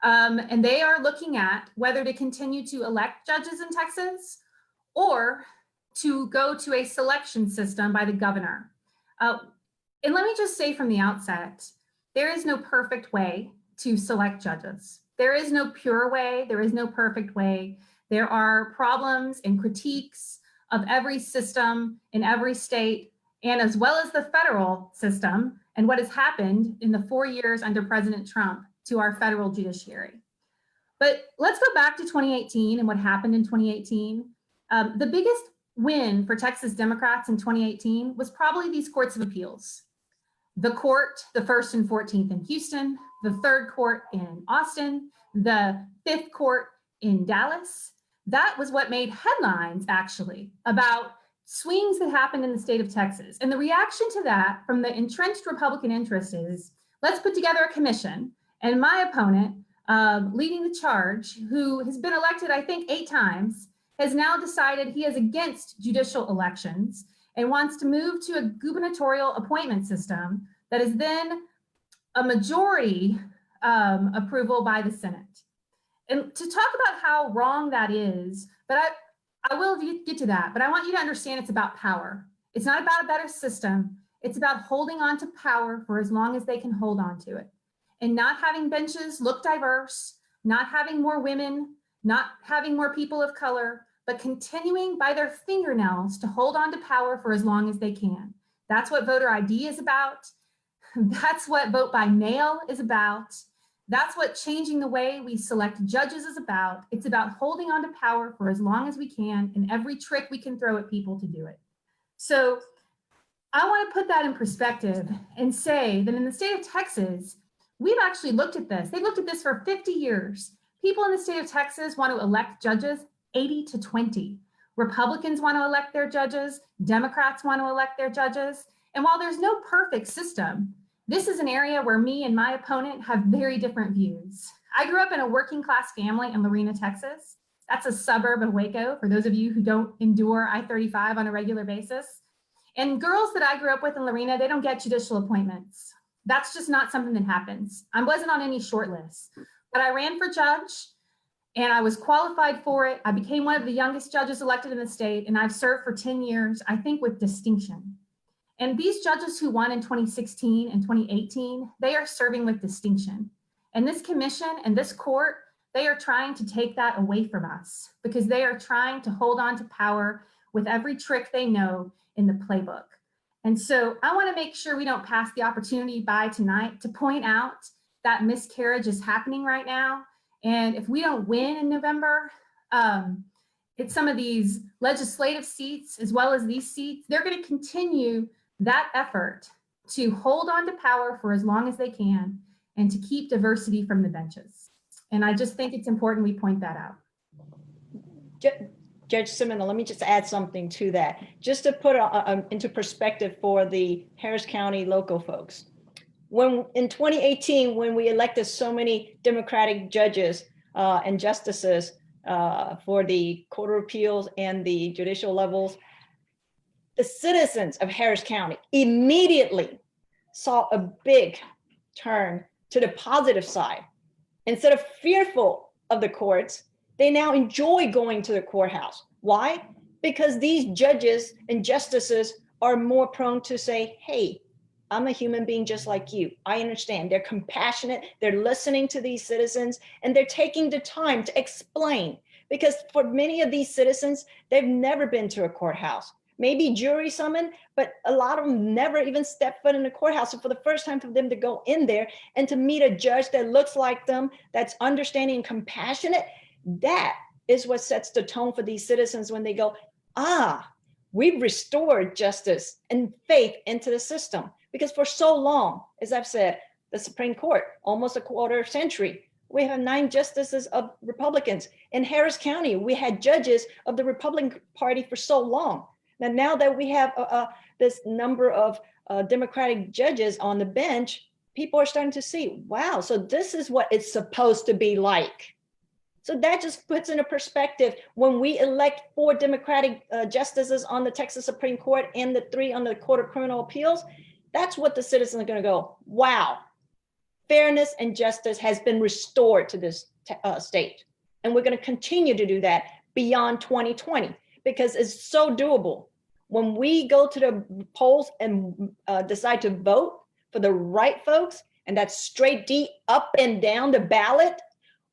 And they are looking at whether to continue to elect judges in Texas or to go to a selection system by the governor. And let me just say from the outset, there is no perfect way to select judges. There is no pure way. There is no perfect way. There are problems and critiques of every system in every state, and as well as the federal system and what has happened in the 4 years under President Trump to our federal judiciary. But let's go back to 2018 and what happened in 2018. The biggest win for Texas Democrats in 2018 was probably these courts of appeals. The court, the 1st and 14th in Houston, the 3rd court in Austin, the 5th court in Dallas. That was what made headlines actually about swings that happened in the state of Texas. And the reaction to that from the entrenched Republican interest is, let's put together a commission. And my opponent, leading the charge, who has been elected, I think, 8 times, has now decided he is against judicial elections and wants to move to a gubernatorial appointment system that is then a majority approval by the Senate. And to talk about how wrong that is, but I will get to that, but I want you to understand it's about power. It's not about a better system. It's about holding on to power for as long as they can hold on to it. And not having benches look diverse, not having more women, not having more people of color, but continuing by their fingernails to hold on to power for as long as they can. That's what voter ID is about. That's what vote by mail is about. That's what changing the way we select judges is about. It's about holding on to power for as long as we can and every trick we can throw at people to do it. So I want to put that in perspective and say that in the state of Texas, we've actually looked at this. They've looked at this for 50 years. People in the state of Texas want to elect judges 80-20. Republicans want to elect their judges. Democrats want to elect their judges. And while there's no perfect system, this is an area where me and my opponent have very different views. I grew up in a working class family in Lorena, Texas. That's a suburb of Waco, for those of you who don't endure I-35 on a regular basis. And girls that I grew up with in Lorena, they don't get judicial appointments. That's just not something that happens. I wasn't on any short list, but I ran for judge and I was qualified for it. I became one of the youngest judges elected in the state, and I've served for 10 years, I think with distinction. And these judges who won in 2016 and 2018, they are serving with distinction. And this commission and this court, they are trying to take that away from us because they are trying to hold on to power with every trick they know in the playbook. And so I want to make sure we don't pass the opportunity by tonight to point out that miscarriage is happening right now. And if we don't win in November, it's some of these legislative seats as well as these seats, they're going to continue that effort to hold on to power for as long as they can and to keep diversity from the benches. And I just think it's important we point that out. Judge Simoneaux, let me just add something to that, just to put into perspective for the Harris County local folks. When in 2018, when we elected so many Democratic judges and justices for the Court of Appeals and the judicial levels, the citizens of Harris County immediately saw a big turn to the positive side. Instead of fearful of the courts, they now enjoy going to the courthouse. Why? Because these judges and justices are more prone to say, hey, I'm a human being just like you. I understand. They're compassionate. They're listening to these citizens and they're taking the time to explain. Because for many of these citizens, they've never been to a courthouse. Maybe jury summoned, but a lot of them never even stepped foot in the courthouse. So for the first time for them to go in there and to meet a judge that looks like them, that's understanding and compassionate, that is what sets the tone for these citizens when they go, we've restored justice and faith into the system. Because for so long, as I've said, the Supreme Court, almost a quarter century. We have 9 justices of Republicans. In Harris County, we had judges of the Republican Party for so long. Now that we have this number of Democratic judges on the bench, people are starting to see, wow, so this is what it's supposed to be like. So that just puts into perspective when we elect 4 Democratic justices on the Texas Supreme Court and the 3 on the Court of Criminal Appeals, that's what the citizens are going to go, wow, fairness and justice has been restored to this state. And we're going to continue to do that beyond 2020 because it's so doable. When we go to the polls and decide to vote for the right folks, and that's straight D up and down the ballot,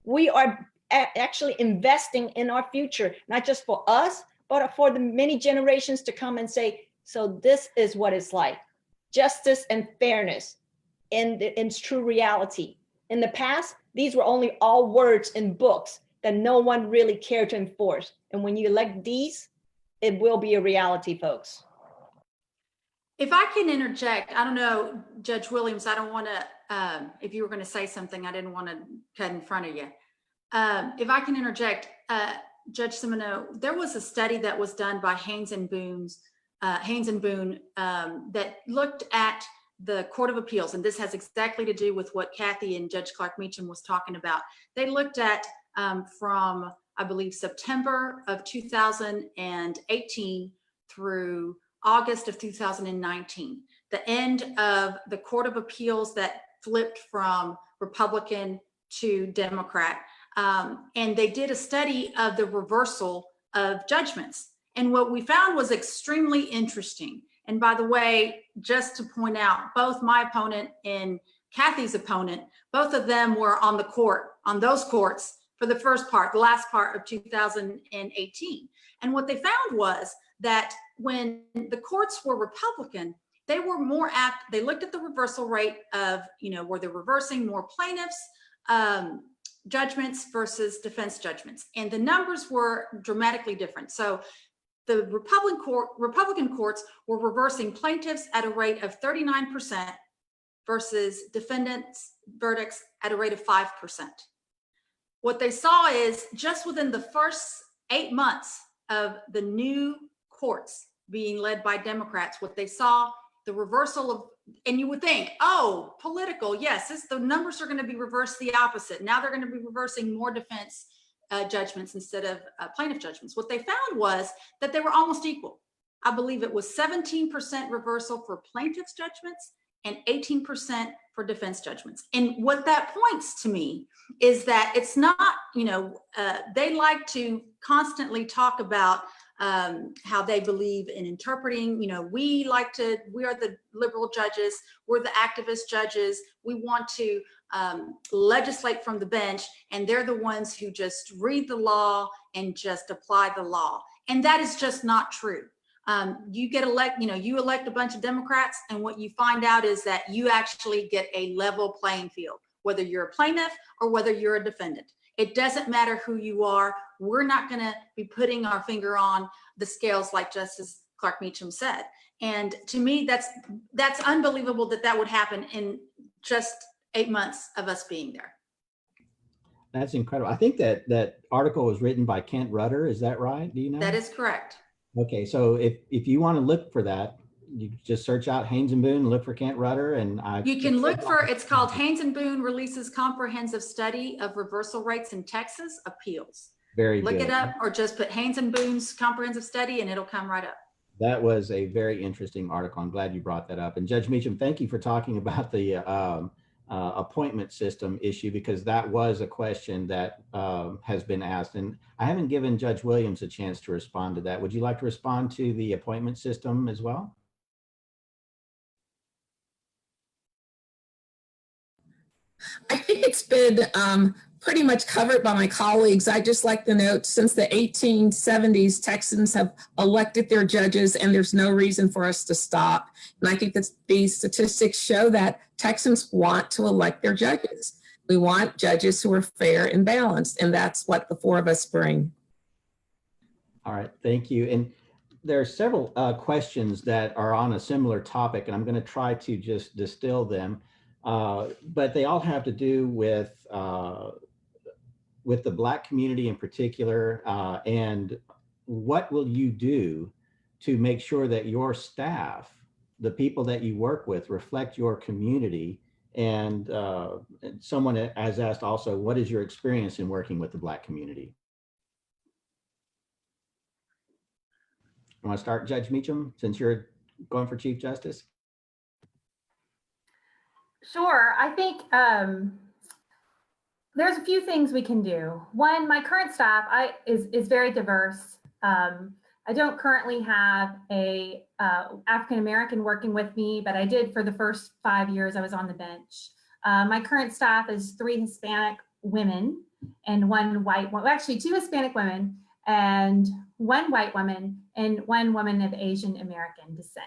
we are actually investing in our future, not just for us, but for the many generations to come and say, so this is what it's like. Justice and fairness in its true reality. In the past, these were only all words in books that no one really cared to enforce. And when you elect these, it will be a reality, folks. If I can interject, I don't know, Judge Williams, I don't want to, if you were going to say something, I didn't want to cut in front of you. If I can interject, Judge Simoneaux, there was a study that was done by Haynes and Boone that looked at the Court of Appeals, and this has exactly to do with what Kathy and Judge Clark Meachum was talking about. They looked at from, I believe, September of 2018 through August of 2019, the end of the Court of Appeals that flipped from Republican to Democrat. And they did a study of the reversal of judgments. And what we found was extremely interesting. And by the way, just to point out, both my opponent and Kathy's opponent, both of them were on the court, on those courts for the first part, the last part of 2018. And what they found was that when the courts were Republican, they were more apt, they looked at the reversal rate of, were they reversing more plaintiffs' judgments versus defense judgments. And the numbers were dramatically different. So the Republican courts were reversing plaintiffs at a rate of 39% versus defendants' verdicts at a rate of 5%. What they saw is just within the first 8 months of the new courts being led by Democrats, what they saw, the reversal of, and you would think, oh, political, yes, the numbers are going to be reversed the opposite. Now they're going to be reversing more defense judgments instead of plaintiff judgments. What they found was that they were almost equal. I believe it was 17% reversal for plaintiff's judgments and 18% for defense judgments. And what that points to me is that it's not, they like to constantly talk about how they believe in interpreting, we are the liberal judges, we're the activist judges, we want to legislate from the bench, and they're the ones who just read the law and just apply the law. And that is just not true. You get you elect a bunch of Democrats, and what you find out is that you actually get a level playing field, whether you're a plaintiff or whether you're a defendant. It doesn't matter who you are. We're not going to be putting our finger on the scales like Justice Clark Meachum said. And to me, that's unbelievable that would happen in just 8 months of us being there. That's incredible. I think that article was written by Kent Rutter. Is that right? Do you know? That is correct. Okay, so if you want to look for that, you just search out Haynes and Boone and look for Kent Rutter, and you can look for, it's called Haynes and Boone Releases Comprehensive Study of Reversal Rates in Texas Appeals. Very good. Look it up, or just put Haynes and Boone's Comprehensive Study and it'll come right up. That was a very interesting article. I'm glad you brought that up. And Judge Meachum, thank you for talking about the appointment system issue, because that was a question that has been asked. And I haven't given Judge Williams a chance to respond to that. Would you like to respond to the appointment system as well? I think it's been pretty much covered by my colleagues. I just like to note, since the 1870s, Texans have elected their judges, and there's no reason for us to stop. And I think that these statistics show that Texans want to elect their judges. We want judges who are fair and balanced, and that's what the 4 of us bring. All right, thank you. And there are several questions that are on a similar topic, and I'm going to try to just distill them. but they all have to do with the Black community in particular, and what will you do to make sure that your staff, the people that you work with, reflect your community? And someone has asked also, what is your experience in working with the Black community? You want to start, Judge Meachum, since you're going for Chief Justice? Sure. I think there's a few things we can do. One, my current staff is very diverse. I don't currently have a African-American working with me, but I did for the first 5 years I was on the bench. My current staff is 3 Hispanic women and 1 white one, actually 2 Hispanic women and 1 white woman and 1 woman of Asian American descent.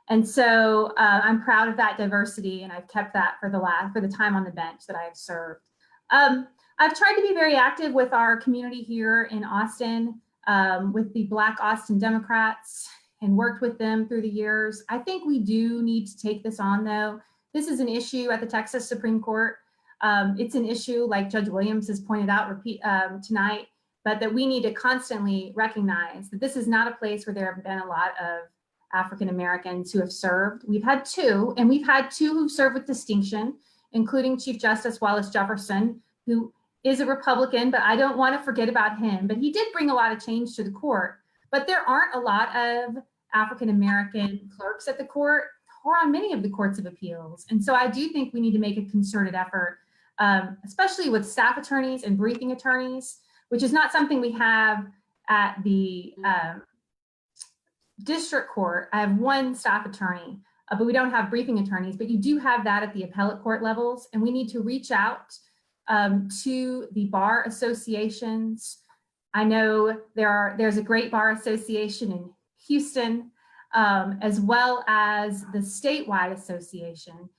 And so I'm proud of that diversity, and I've kept that for the time on the bench that I have served. I've tried to be very active with our community here in Austin, with the Black Austin Democrats, and worked with them through the years. I think we do need to take this on, though. This is an issue at the Texas Supreme Court. It's an issue, like Judge Williams has pointed out tonight, but that we need to constantly recognize that this is not a place where there have been a lot of African Americans who have served. We've had 2, and we've had 2 who served with distinction, including Chief Justice Wallace Jefferson, who is a Republican, but I don't want to forget about him. But he did bring a lot of change to the court. But there aren't a lot of African American clerks at the court or on many of the courts of appeals. And so I do think we need to make a concerted effort, especially with staff attorneys and briefing attorneys, which is not something we have at the district court. I have 1 staff attorney, but we don't have briefing attorneys, but you do have that at the appellate court levels. And we need to reach out to the bar associations. I know there's a great bar association in Houston, as well as the statewide association,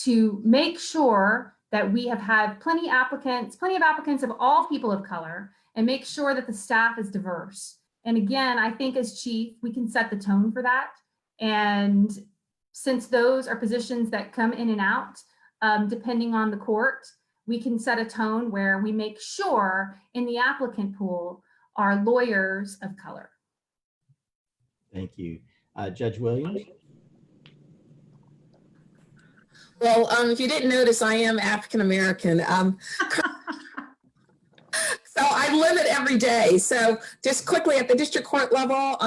to make sure that we have had plenty of applicants of all people of color, and make sure that the staff is diverse. And again, I think as chief, we can set the tone for that. And since those are positions that come in and out, depending on the court, we can set a tone where we make sure in the applicant pool are lawyers of color. Thank you. Judge Williams? Well, if you didn't notice, I am African American. So I live it every day. So just quickly at the district court level,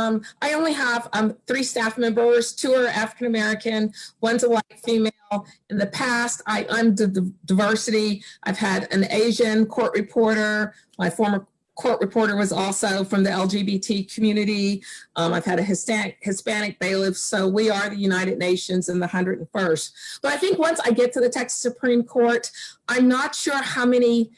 I only have 3 staff members. 2 are African American, 1's a white female. In the past, I'm the diversity. I've had an Asian court reporter. My former court reporter was also from the LGBT community. I've had a Hispanic bailiff. So we are the United Nations in the 101st. But I think once I get to the Texas Supreme Court, I'm not sure how many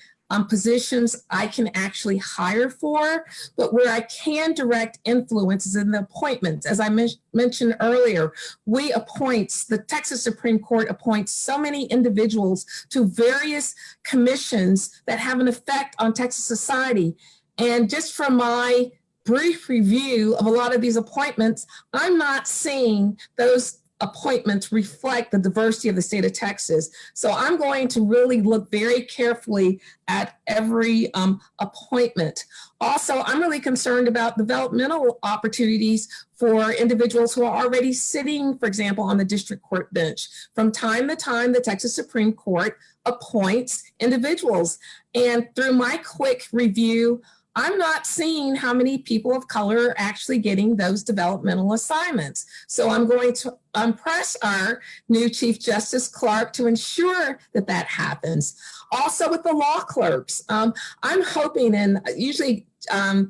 positions I can actually hire for, but where I can direct influence is in the appointments. As I mentioned earlier, the Texas Supreme Court appoints so many individuals to various commissions that have an effect on Texas society. And just from my brief review of a lot of these appointments, I'm not seeing those appointments reflect the diversity of the state of Texas. So I'm going to really look very carefully at every appointment. Also, I'm really concerned about developmental opportunities for individuals who are already sitting, for example, on the district court bench. From time to time, the Texas Supreme Court appoints individuals. And through my quick review, I'm not seeing how many people of color are actually getting those developmental assignments. So I'm going to press our new Chief Justice Clark to ensure that that happens. Also with the law clerks, I'm hoping, and usually I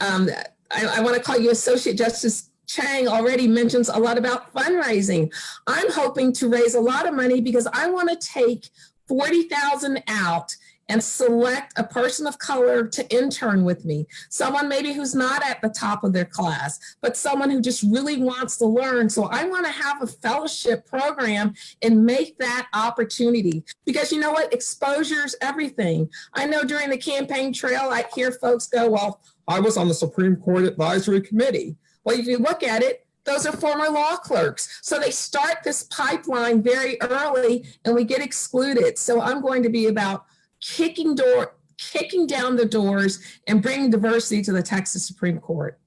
want to call you Associate Justice Cheng already mentions a lot about fundraising. I'm hoping to raise a lot of money because I want to take $40,000 out and select a person of color to intern with me. Someone maybe who's not at the top of their class, but someone who just really wants to learn. So I want to have a fellowship program and make that opportunity, because you know what? Exposure is everything. I know during the campaign trail, I hear folks go, well, I was on the Supreme Court Advisory Committee. Well, if you look at it, Those are former law clerks. So they start this pipeline very early and we get excluded. So I'm going to be about kicking down the doors and bringing diversity to the Texas Supreme Court.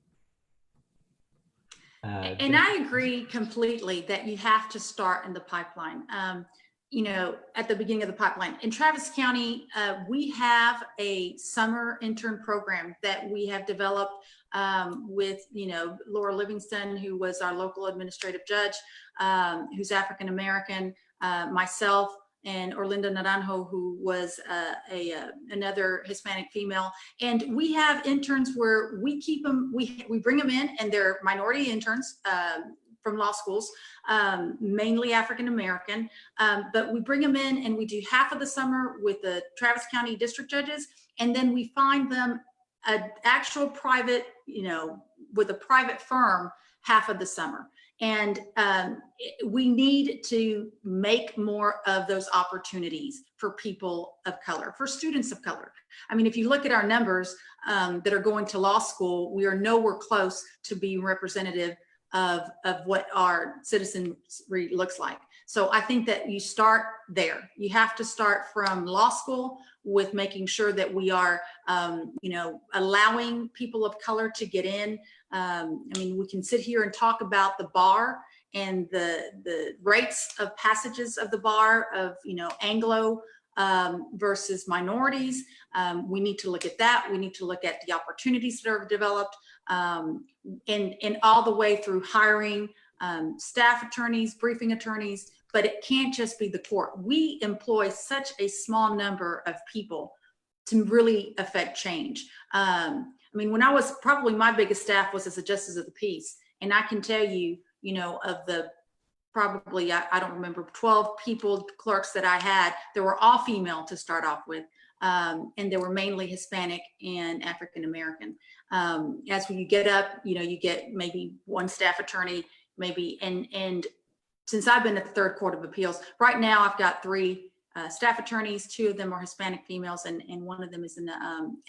And I agree completely that you have to start in the pipeline. At the beginning of the pipeline. In Travis County, we have a summer intern program that we have developed with, Laura Livingston, who was our local administrative judge, who's African-American, myself, and Orlinda Naranjo, who was another Hispanic female. And we have interns where we keep them, we bring them in, and they're minority interns, from law schools, mainly African-American, but we bring them in and we do half of the summer with the Travis County district judges, and then we find them an actual private, with a private firm half of the summer. And we need to make more of those opportunities for people of color, for students of color. I mean, if you look at our numbers that are going to law school, we are nowhere close to being representative of what our citizenry looks like. So I think that you start there. You have to start from law school with making sure that we are, allowing people of color to get in. We can sit here and talk about the bar and the rates of passages of the bar of, Anglo versus minorities. We need to look at that. We need to look at the opportunities that are developed, and all the way through hiring staff attorneys, briefing attorneys, but it can't just be the court. We employ such a small number of people to really affect change. When I was, probably my biggest staff was as a justice of the peace. And I can tell you, of the probably, I don't remember, 12 people, clerks that I had, they were all female to start off with. And they were mainly Hispanic and African-American. As when you get up, you get maybe one staff attorney, maybe, and since I've been at the Third Court of Appeals, right now I've got 3 staff attorneys. 2 of them are Hispanic females, and one of them is an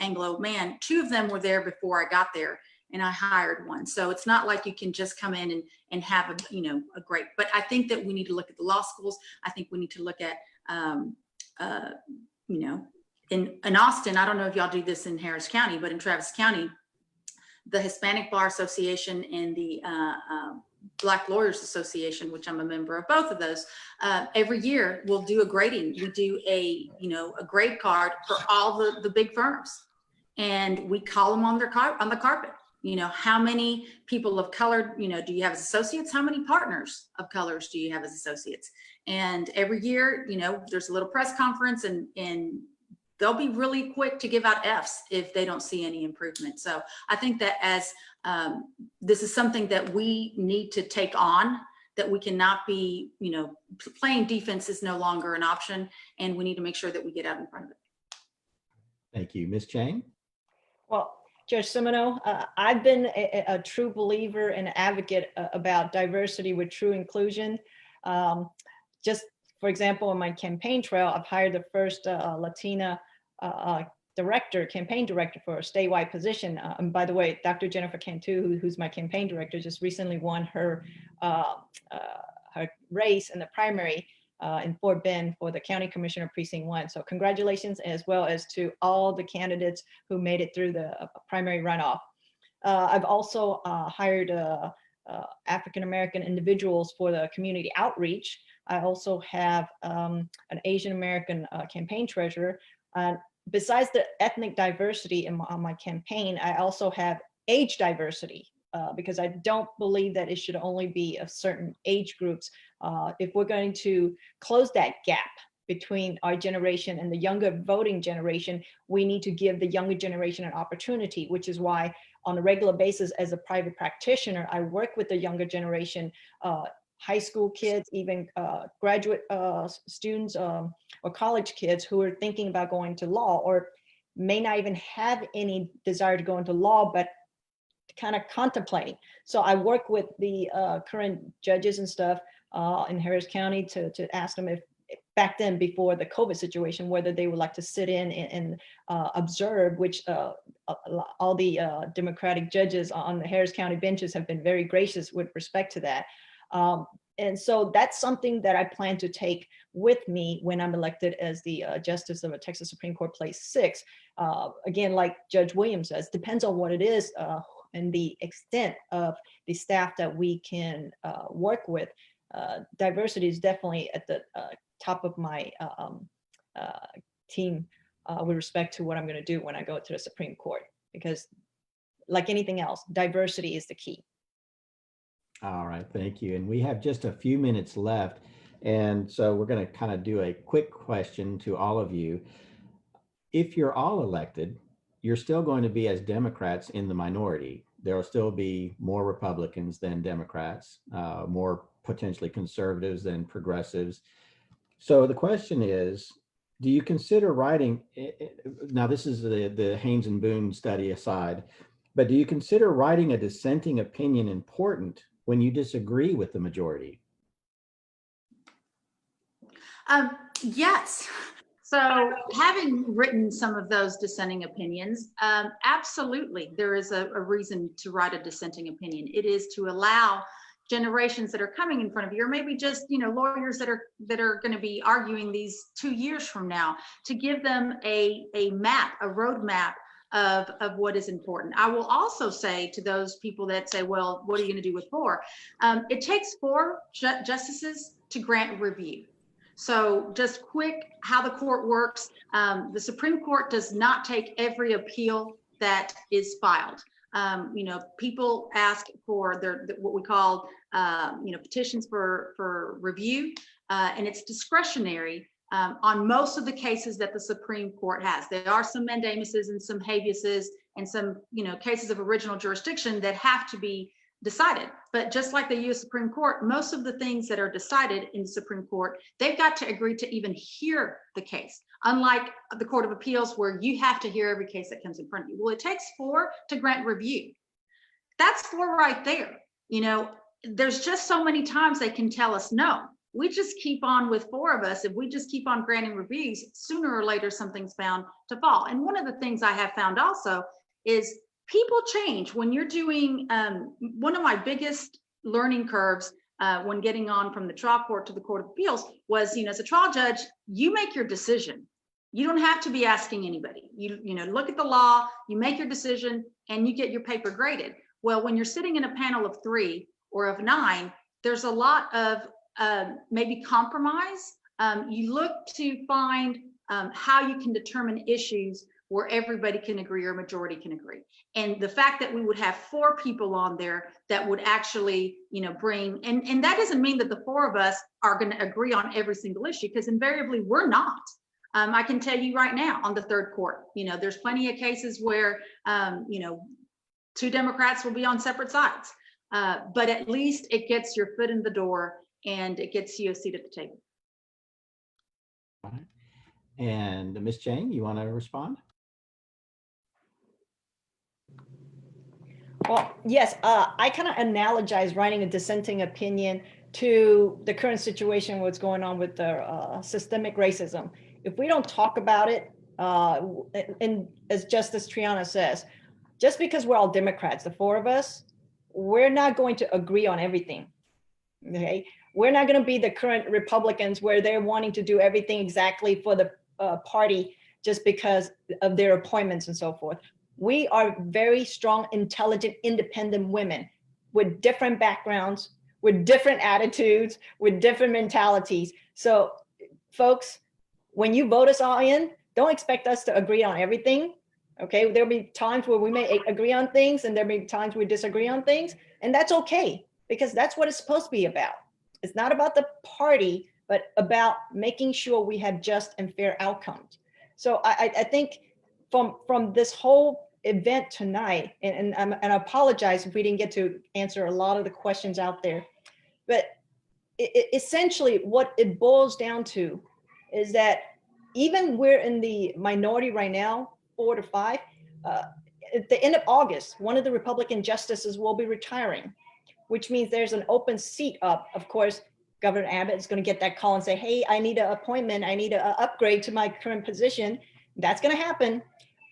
Anglo man. 2 of them were there before I got there, and I hired one. So it's not like you can just come in and have a great, but I think that we need to look at the law schools. I think we need to look at, in Austin, I don't know if y'all do this in Harris County, but in Travis County, the Hispanic Bar Association and the Black Lawyers Association, which I'm a member of both of those, every year we'll do a grading. We do a grade card for all the big firms, and we call them on the carpet. How many people of color, do you have as associates? How many partners of colors do you have as associates? And every year, there's a little press conference, and they'll be really quick to give out Fs if they don't see any improvement. So I think that as this is something that we need to take on, that we cannot be, playing defense is no longer an option, and we need to make sure that we get out in front of it. Thank you. Ms. Cheng? Well, Judge Simoneaux, I've been a true believer and advocate about diversity with true inclusion. Just for example, on my campaign trail, I've hired the first Latina campaign director for a statewide position. And by the way, Dr. Jennifer Cantu, who's my campaign director, just recently won her race in the primary in Fort Bend for the County Commissioner Precinct 1. So congratulations, as well as to all the candidates who made it through the primary runoff. I've also hired African-American individuals for the community outreach. I also have an Asian American campaign treasurer. Besides the ethnic diversity on my campaign, I also have age diversity because I don't believe that it should only be of certain age groups. If we're going to close that gap between our generation and the younger voting generation, we need to give the younger generation an opportunity, which is why on a regular basis as a private practitioner, I work with the younger generation, high school kids, even graduate students or college kids who are thinking about going to law or may not even have any desire to go into law, but kind of contemplating. So I work with the current judges and stuff in Harris County to ask them if back then before the COVID situation, whether they would like to sit in and observe, which all the Democratic judges on the Harris County benches have been very gracious with respect to that. And so that's something that I plan to take with me when I'm elected as the Justice of the Texas Supreme Court Place 6. Again, like Judge Williams says, depends on what it is and the extent of the staff that we can work with. Diversity is definitely at the top of my team with respect to what I'm going to do when I go to the Supreme Court, because like anything else, diversity is the key. All right, thank you. And we have just a few minutes left. And so we're going to kind of do a quick question to all of you. If you're all elected, you're still going to be, as Democrats, in the minority. There will still be more Republicans than Democrats, more potentially conservatives than progressives. So the question is, do you consider writing, now this is the Haynes and Boone study aside, but do you consider writing a dissenting opinion important when you disagree with the majority? Yes. So having written some of those dissenting opinions, absolutely, there is a reason to write a dissenting opinion. It is to allow generations that are coming in front of you, or maybe just, you know, lawyers that are going to be arguing these 2 years from now, to give them a map, a roadmap of what is important. I will also say to those people that say, well, what are you going to do with 4? It takes 4 justices to grant review. So just quick, how the court works. The Supreme Court does not take every appeal that is filed. You know, people ask for their what we call, you know, petitions for review, and it's discretionary on most of the cases that the Supreme Court has. There are some mandamuses and some habeases and some, you know, cases of original jurisdiction that have to be decided. But just like the U.S. Supreme Court, most of the things that are decided in the Supreme Court, they've got to agree to even hear the case. Unlike the Court of Appeals, where you have to hear every case that comes in front of you. Well, it takes 4 to grant review. That's 4 right there. You know, there's just so many times they can tell us no. We just keep on with 4 of us. If we just keep on granting reviews, sooner or later something's bound to fall. And one of the things I have found also is people change when you're doing, one of my biggest learning curves when getting on from the trial court to the Court of Appeals was, you know, as a trial judge, you make your decision. You don't have to be asking anybody. You know, look at the law, you make your decision, and you get your paper graded. Well, when you're sitting in a panel of 3 or of 9, there's a lot of maybe compromise. You look to find how you can determine issues where everybody can agree or majority can agree. And the fact that we would have 4 people on there that would actually, you know, bring, and that doesn't mean that the 4 of us are going to agree on every single issue, because invariably we're not. I can tell you right now on the 3rd court, you know, there's plenty of cases where, you know, 2 Democrats will be on separate sides, but at least it gets your foot in the door and it gets you a seat at the table. All right. And Ms. Cheng, you want to respond? Well, yes, I kind of analogize writing a dissenting opinion to the current situation, what's going on with the systemic racism. If we don't talk about it, and as Justice Triana says, just because we're all Democrats, the 4 of us, we're not going to agree on everything, okay? We're not going to be the current Republicans where they're wanting to do everything exactly for the party just because of their appointments and so forth. We are very strong, intelligent, independent women with different backgrounds, with different attitudes, with different mentalities. So folks, when you vote us all in, don't expect us to agree on everything. Okay, there'll be times where we may agree on things and there'll be times we disagree on things, and that's okay, because that's what it's supposed to be about. It's not about the party, but about making sure we have just and fair outcomes. So I think from this whole event tonight, and I apologize if we didn't get to answer a lot of the questions out there, but essentially what it boils down to is that even we're in the minority right now, 4 to 5, at the end of August, one of the Republican justices will be retiring, which means there's an open seat up. Of course, Governor Abbott is going to get that call and say, hey, I need an appointment. I need an upgrade to my current position. That's going to happen.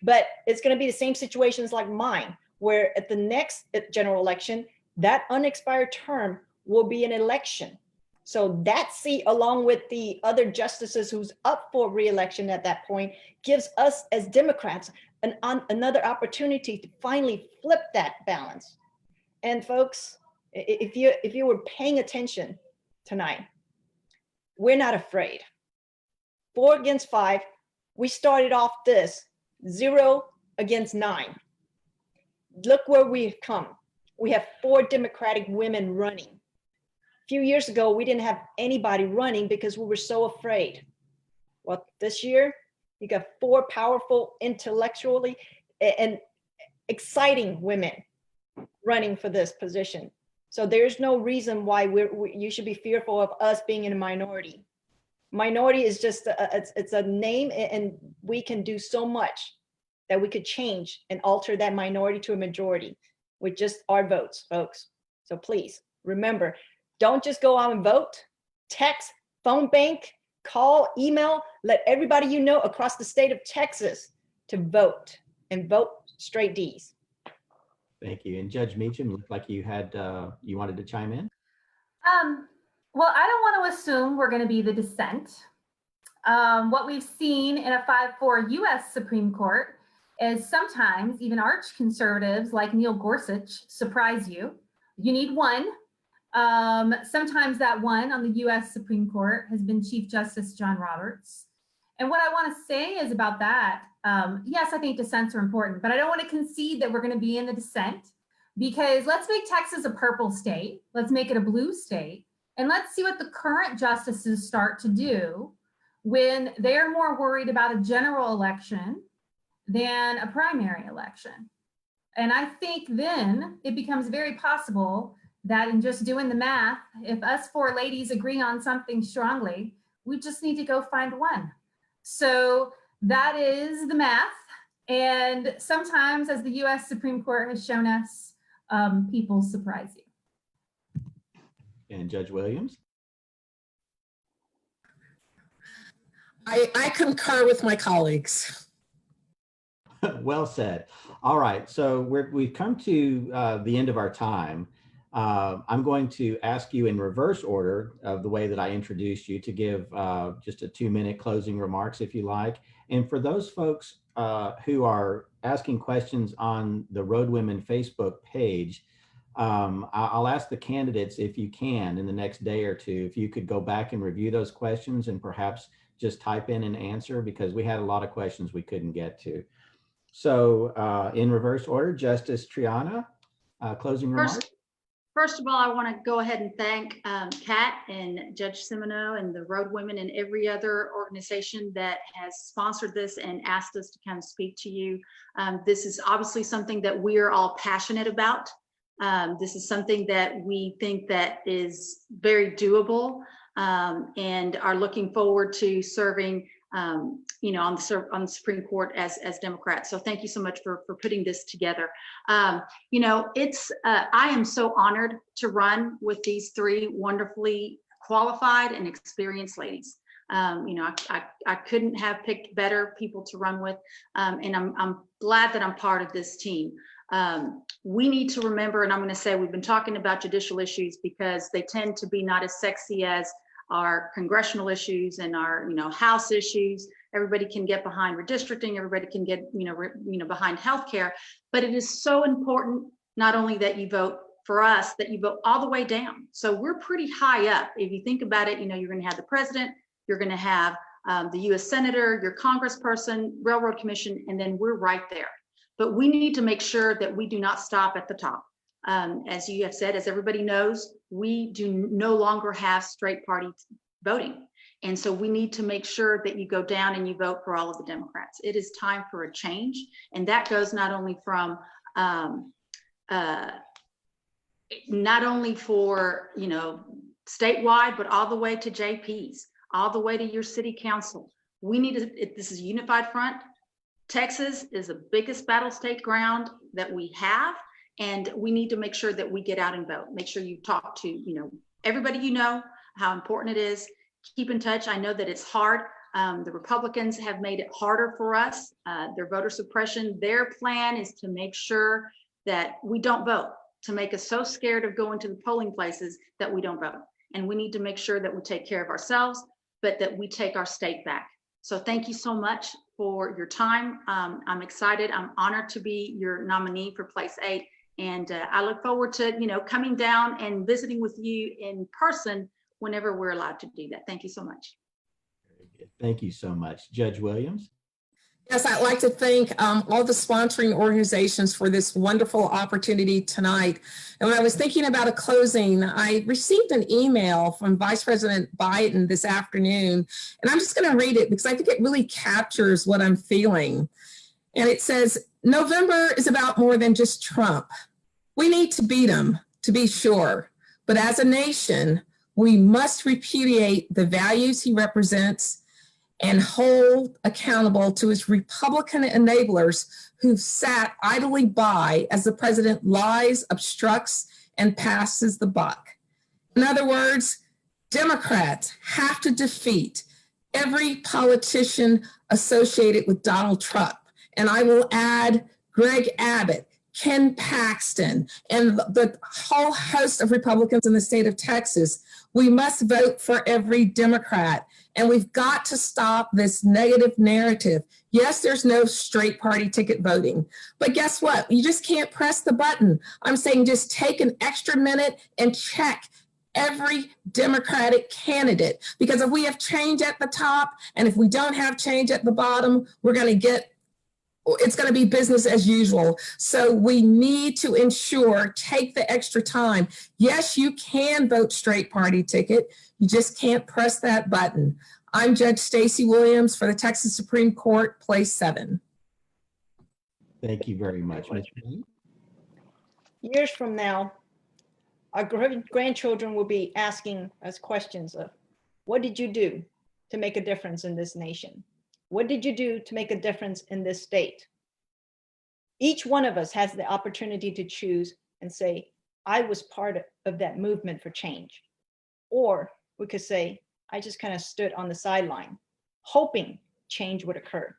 But it's going to be the same situations like mine, where at the next general election, that unexpired term will be an election. So that seat, along with the other justices who's up for re-election at that point, gives us as Democrats another opportunity to finally flip that balance. And folks, if you were paying attention tonight, we're not afraid. 4 against 5, we started off this 0 against 9. Look where we've come. We have 4 Democratic women running. A few years ago, we didn't have anybody running because we were so afraid. Well, this year, you got 4 powerful, intellectually and exciting women running for this position. So there's no reason why you should be fearful of us being in a minority. Minority is just, it's a name, and we can do so much that we could change and alter that minority to a majority with just our votes, folks. So please remember, don't just go out and vote. Text, phone bank, call, email, let everybody you know across the state of Texas to vote, and vote straight D's. Thank you. And Judge Meachum, looked like you had you wanted to chime in. Well, I don't want to assume we're going to be the dissent. What we've seen in a 5-4 U.S. Supreme Court is sometimes even arch conservatives like Neil Gorsuch surprise you. You need one. Sometimes that one on the U.S. Supreme Court has been Chief Justice John Roberts. And what I want to say is about that, yes, I think dissents are important, but I don't want to concede that we're going to be in the dissent, because let's make Texas a purple state. Let's make it a blue state. And let's see what the current justices start to do when they're more worried about a general election than a primary election. And I think then it becomes very possible that in just doing the math, if us 4 ladies agree on something strongly, we just need to go find one. So that is the math. And sometimes, as the US Supreme Court has shown us, people surprise you. And Judge Williams? I concur with my colleagues. Well said. All right, so we've come to the end of our time. I'm going to ask you in reverse order of the way that I introduced you to give just a 2-minute closing remarks, if you like. And for those folks who are asking questions on the ROADwomen Facebook page, I'll ask the candidates, if you can, in the next day or two, if you could go back and review those questions and perhaps just type in an answer, because we had a lot of questions we couldn't get to. So in reverse order, Justice Triana, closing remarks. First of all, I want to go ahead and thank Kat and Judge Simoneaux and the ROADwomen and every other organization that has sponsored this and asked us to come speak to you. This is obviously something that we're all passionate about. This is something that we think that is very doable, and are looking forward to serving on the Supreme Court as Democrats. So thank you so much for putting this together. I am so honored to run with these 3 wonderfully qualified and experienced ladies. I couldn't have picked better people to run with, and I'm glad that I'm part of this team. We need to remember, and I'm going to say, we've been talking about judicial issues because they tend to be not as sexy as our congressional issues and our, House issues. Everybody can get behind redistricting. Everybody can get, behind healthcare. But it is so important, not only that you vote for us, that you vote all the way down. So we're pretty high up. If you think about it, you're going to have the president, you're going to have the U.S. Senator, your congressperson, Railroad Commission, and then we're right there. But we need to make sure that we do not stop at the top. As you have said, as everybody knows, we do no longer have straight party voting. And so we need to make sure that you go down and you vote for all of the Democrats. It is time for a change. And that goes not only from, not only for, statewide, but all the way to JPs, all the way to your city council. We need to, this is a unified front. Texas is the biggest battle state ground that we have. And we need to make sure that we get out and vote. Make sure you talk to, everybody how important it is. Keep in touch. I know that it's hard. The Republicans have made it harder for us. Their voter suppression, their plan is to make sure that we don't vote, to make us so scared of going to the polling places that we don't vote. And we need to make sure that we take care of ourselves, but that we take our state back. So thank you so much for your time. I'm excited. I'm honored to be your nominee for place 8. And I look forward to, coming down and visiting with you in person whenever we're allowed to do that. Thank you so much. Very good. Thank you so much. Judge Williams? Yes, I'd like to thank all the sponsoring organizations for this wonderful opportunity tonight. And when I was thinking about a closing, I received an email from Vice President Biden this afternoon, and I'm just going to read it because I think it really captures what I'm feeling. And it says, November is about more than just Trump. We need to beat him, to be sure. But as a nation, we must repudiate the values he represents and hold accountable to his Republican enablers who've sat idly by as the president lies, obstructs, and passes the buck. In other words, Democrats have to defeat every politician associated with Donald Trump. And I will add Greg Abbott, Ken Paxton, and the whole host of Republicans in the state of Texas. We must vote for every Democrat. And we've got to stop this negative narrative. Yes, there's no straight party ticket voting, but guess what? You just can't press the button. I'm saying just take an extra minute and check every Democratic candidate, because if we have change at the top and if we don't have change at the bottom, it's going to be business as usual. So we need to ensure, take the extra time. Yes, you can vote straight party ticket. You just can't press that button. I'm Judge Staci Williams for the Texas Supreme Court, place 7. Thank you very much. Years from now, our grandchildren will be asking us questions of, what did you do to make a difference in this nation? What did you do to make a difference in this state? Each one of us has the opportunity to choose and say, I was part of that movement for change. Or we could say, I just kind of stood on the sideline, hoping change would occur.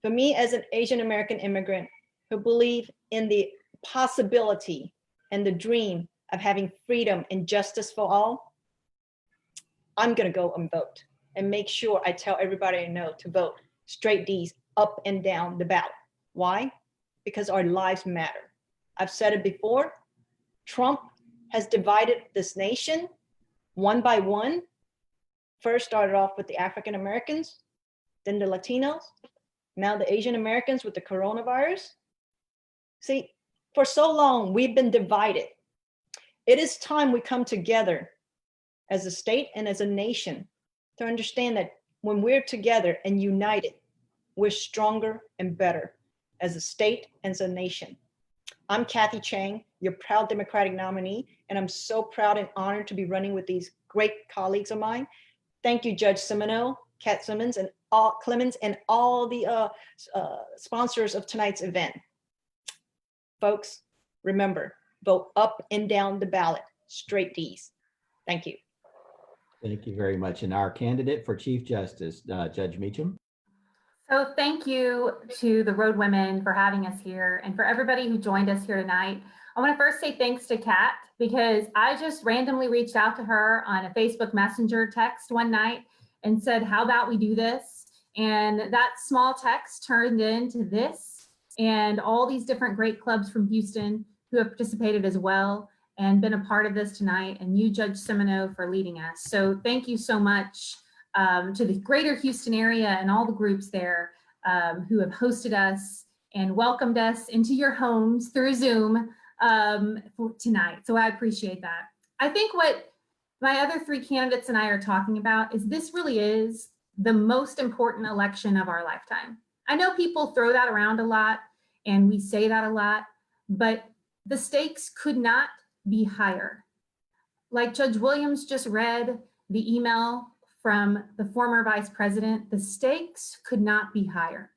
For me, as an Asian American immigrant who believe in the possibility and the dream of having freedom and justice for all, I'm gonna go and vote and make sure I tell everybody I know to vote straight D's up and down the ballot. Why? Because our lives matter. I've said it before, Trump has divided this nation one by one. First started off with the African Americans, then the Latinos, now the Asian Americans with the coronavirus. See, for so long, we've been divided. It is time we come together as a state and as a nation to understand that when we're together and united, we're stronger and better as a state and as a nation. I'm Kathy Cheng, your proud Democratic nominee, and I'm so proud and honored to be running with these great colleagues of mine. Thank you, Judge Simoneaux, Kat Simmons, and all Clemens, and all the sponsors of tonight's event. Folks, remember, vote up and down the ballot, straight D's. Thank you. Thank you very much. And our candidate for Chief Justice, Judge Meachum. So thank you to the Road Women for having us here, and for everybody who joined us here tonight. I want to first say thanks to Kat, because I just randomly reached out to her on a Facebook Messenger text one night and said, how about we do this? And that small text turned into this, and all these different great clubs from Houston who have participated as well and been a part of this tonight, and you, Judge Simoneaux, for leading us. So thank you so much to the greater Houston area and all the groups there who have hosted us and welcomed us into your homes through Zoom for tonight. So I appreciate that. I think what my other 3 candidates and I are talking about is this really is the most important election of our lifetime. I know people throw that around a lot and we say that a lot, but the stakes could not be higher. Like Judge Williams just read the email from the former vice president, the stakes could not be higher.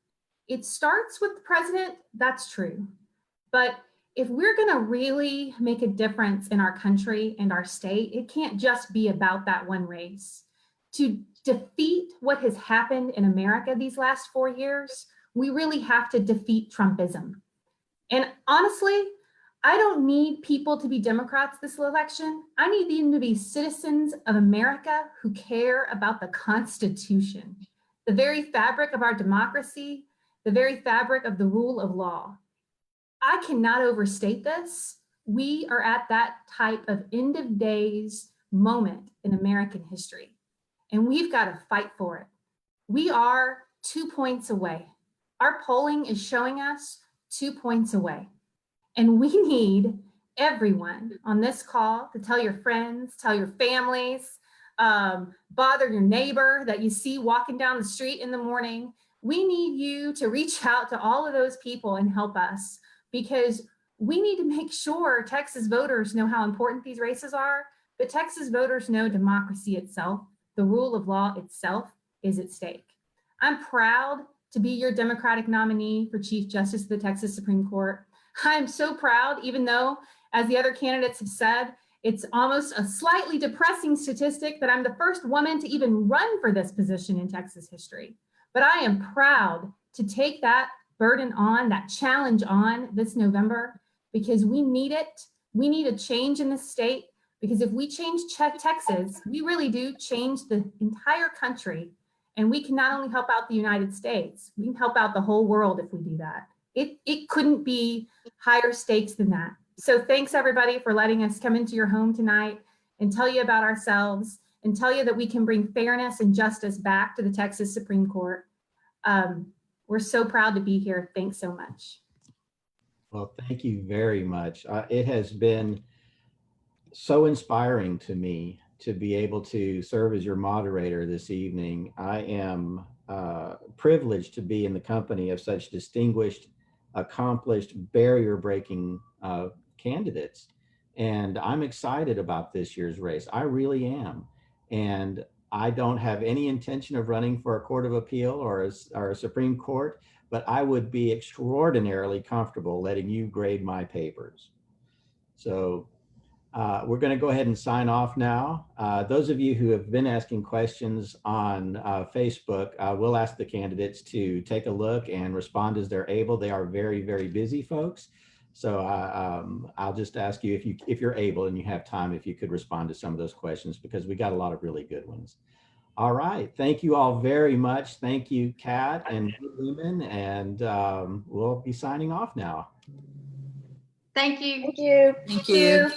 It starts with the president, that's true, but if we're going to really make a difference in our country and our state, it can't just be about that one race. To defeat what has happened in America these last 4 years, we really have to defeat Trumpism. And honestly, I don't need people to be Democrats this election. I need them to be citizens of America who care about the Constitution, the very fabric of our democracy, the very fabric of the rule of law. I cannot overstate this. We are at that type of end of days moment in American history, and we've got to fight for it. We are 2 points away. Our polling is showing us 2 points away. And we need everyone on this call to tell your friends, tell your families, bother your neighbor that you see walking down the street in the morning. We need you to reach out to all of those people and help us, because we need to make sure Texas voters know how important these races are, but Texas voters know democracy itself, the rule of law itself, is at stake. I'm proud to be your Democratic nominee for Chief Justice of the Texas Supreme Court. I'm so proud, even though, as the other candidates have said, it's almost a slightly depressing statistic that I'm the first woman to even run for this position in Texas history. But I am proud to take that burden on, that challenge on this November, because we need it. We need a change in the state, because if we change Texas, we really do change the entire country. And we can not only help out the United States, we can help out the whole world if we do that. It couldn't be higher stakes than that. So thanks everybody for letting us come into your home tonight and tell you about ourselves and tell you that we can bring fairness and justice back to the Texas Supreme Court. We're so proud to be here. Thanks so much. Well, thank you very much. It has been so inspiring to me to be able to serve as your moderator this evening. I am privileged to be in the company of such distinguished, accomplished, barrier-breaking candidates. And I'm excited about this year's race. I really am. And I don't have any intention of running for a Court of Appeal or a Supreme Court, but I would be extraordinarily comfortable letting you grade my papers. So we're going to go ahead and sign off now. Those of you who have been asking questions on Facebook, we'll ask the candidates to take a look and respond as they're able. They are very, very busy folks. So I'll just ask you if you're able and you have time, if you could respond to some of those questions, because we got a lot of really good ones. All right. Thank you all very much. Thank you, Kat and Woodwomen, and we'll be signing off now. Thank you. Thank you. Thank you.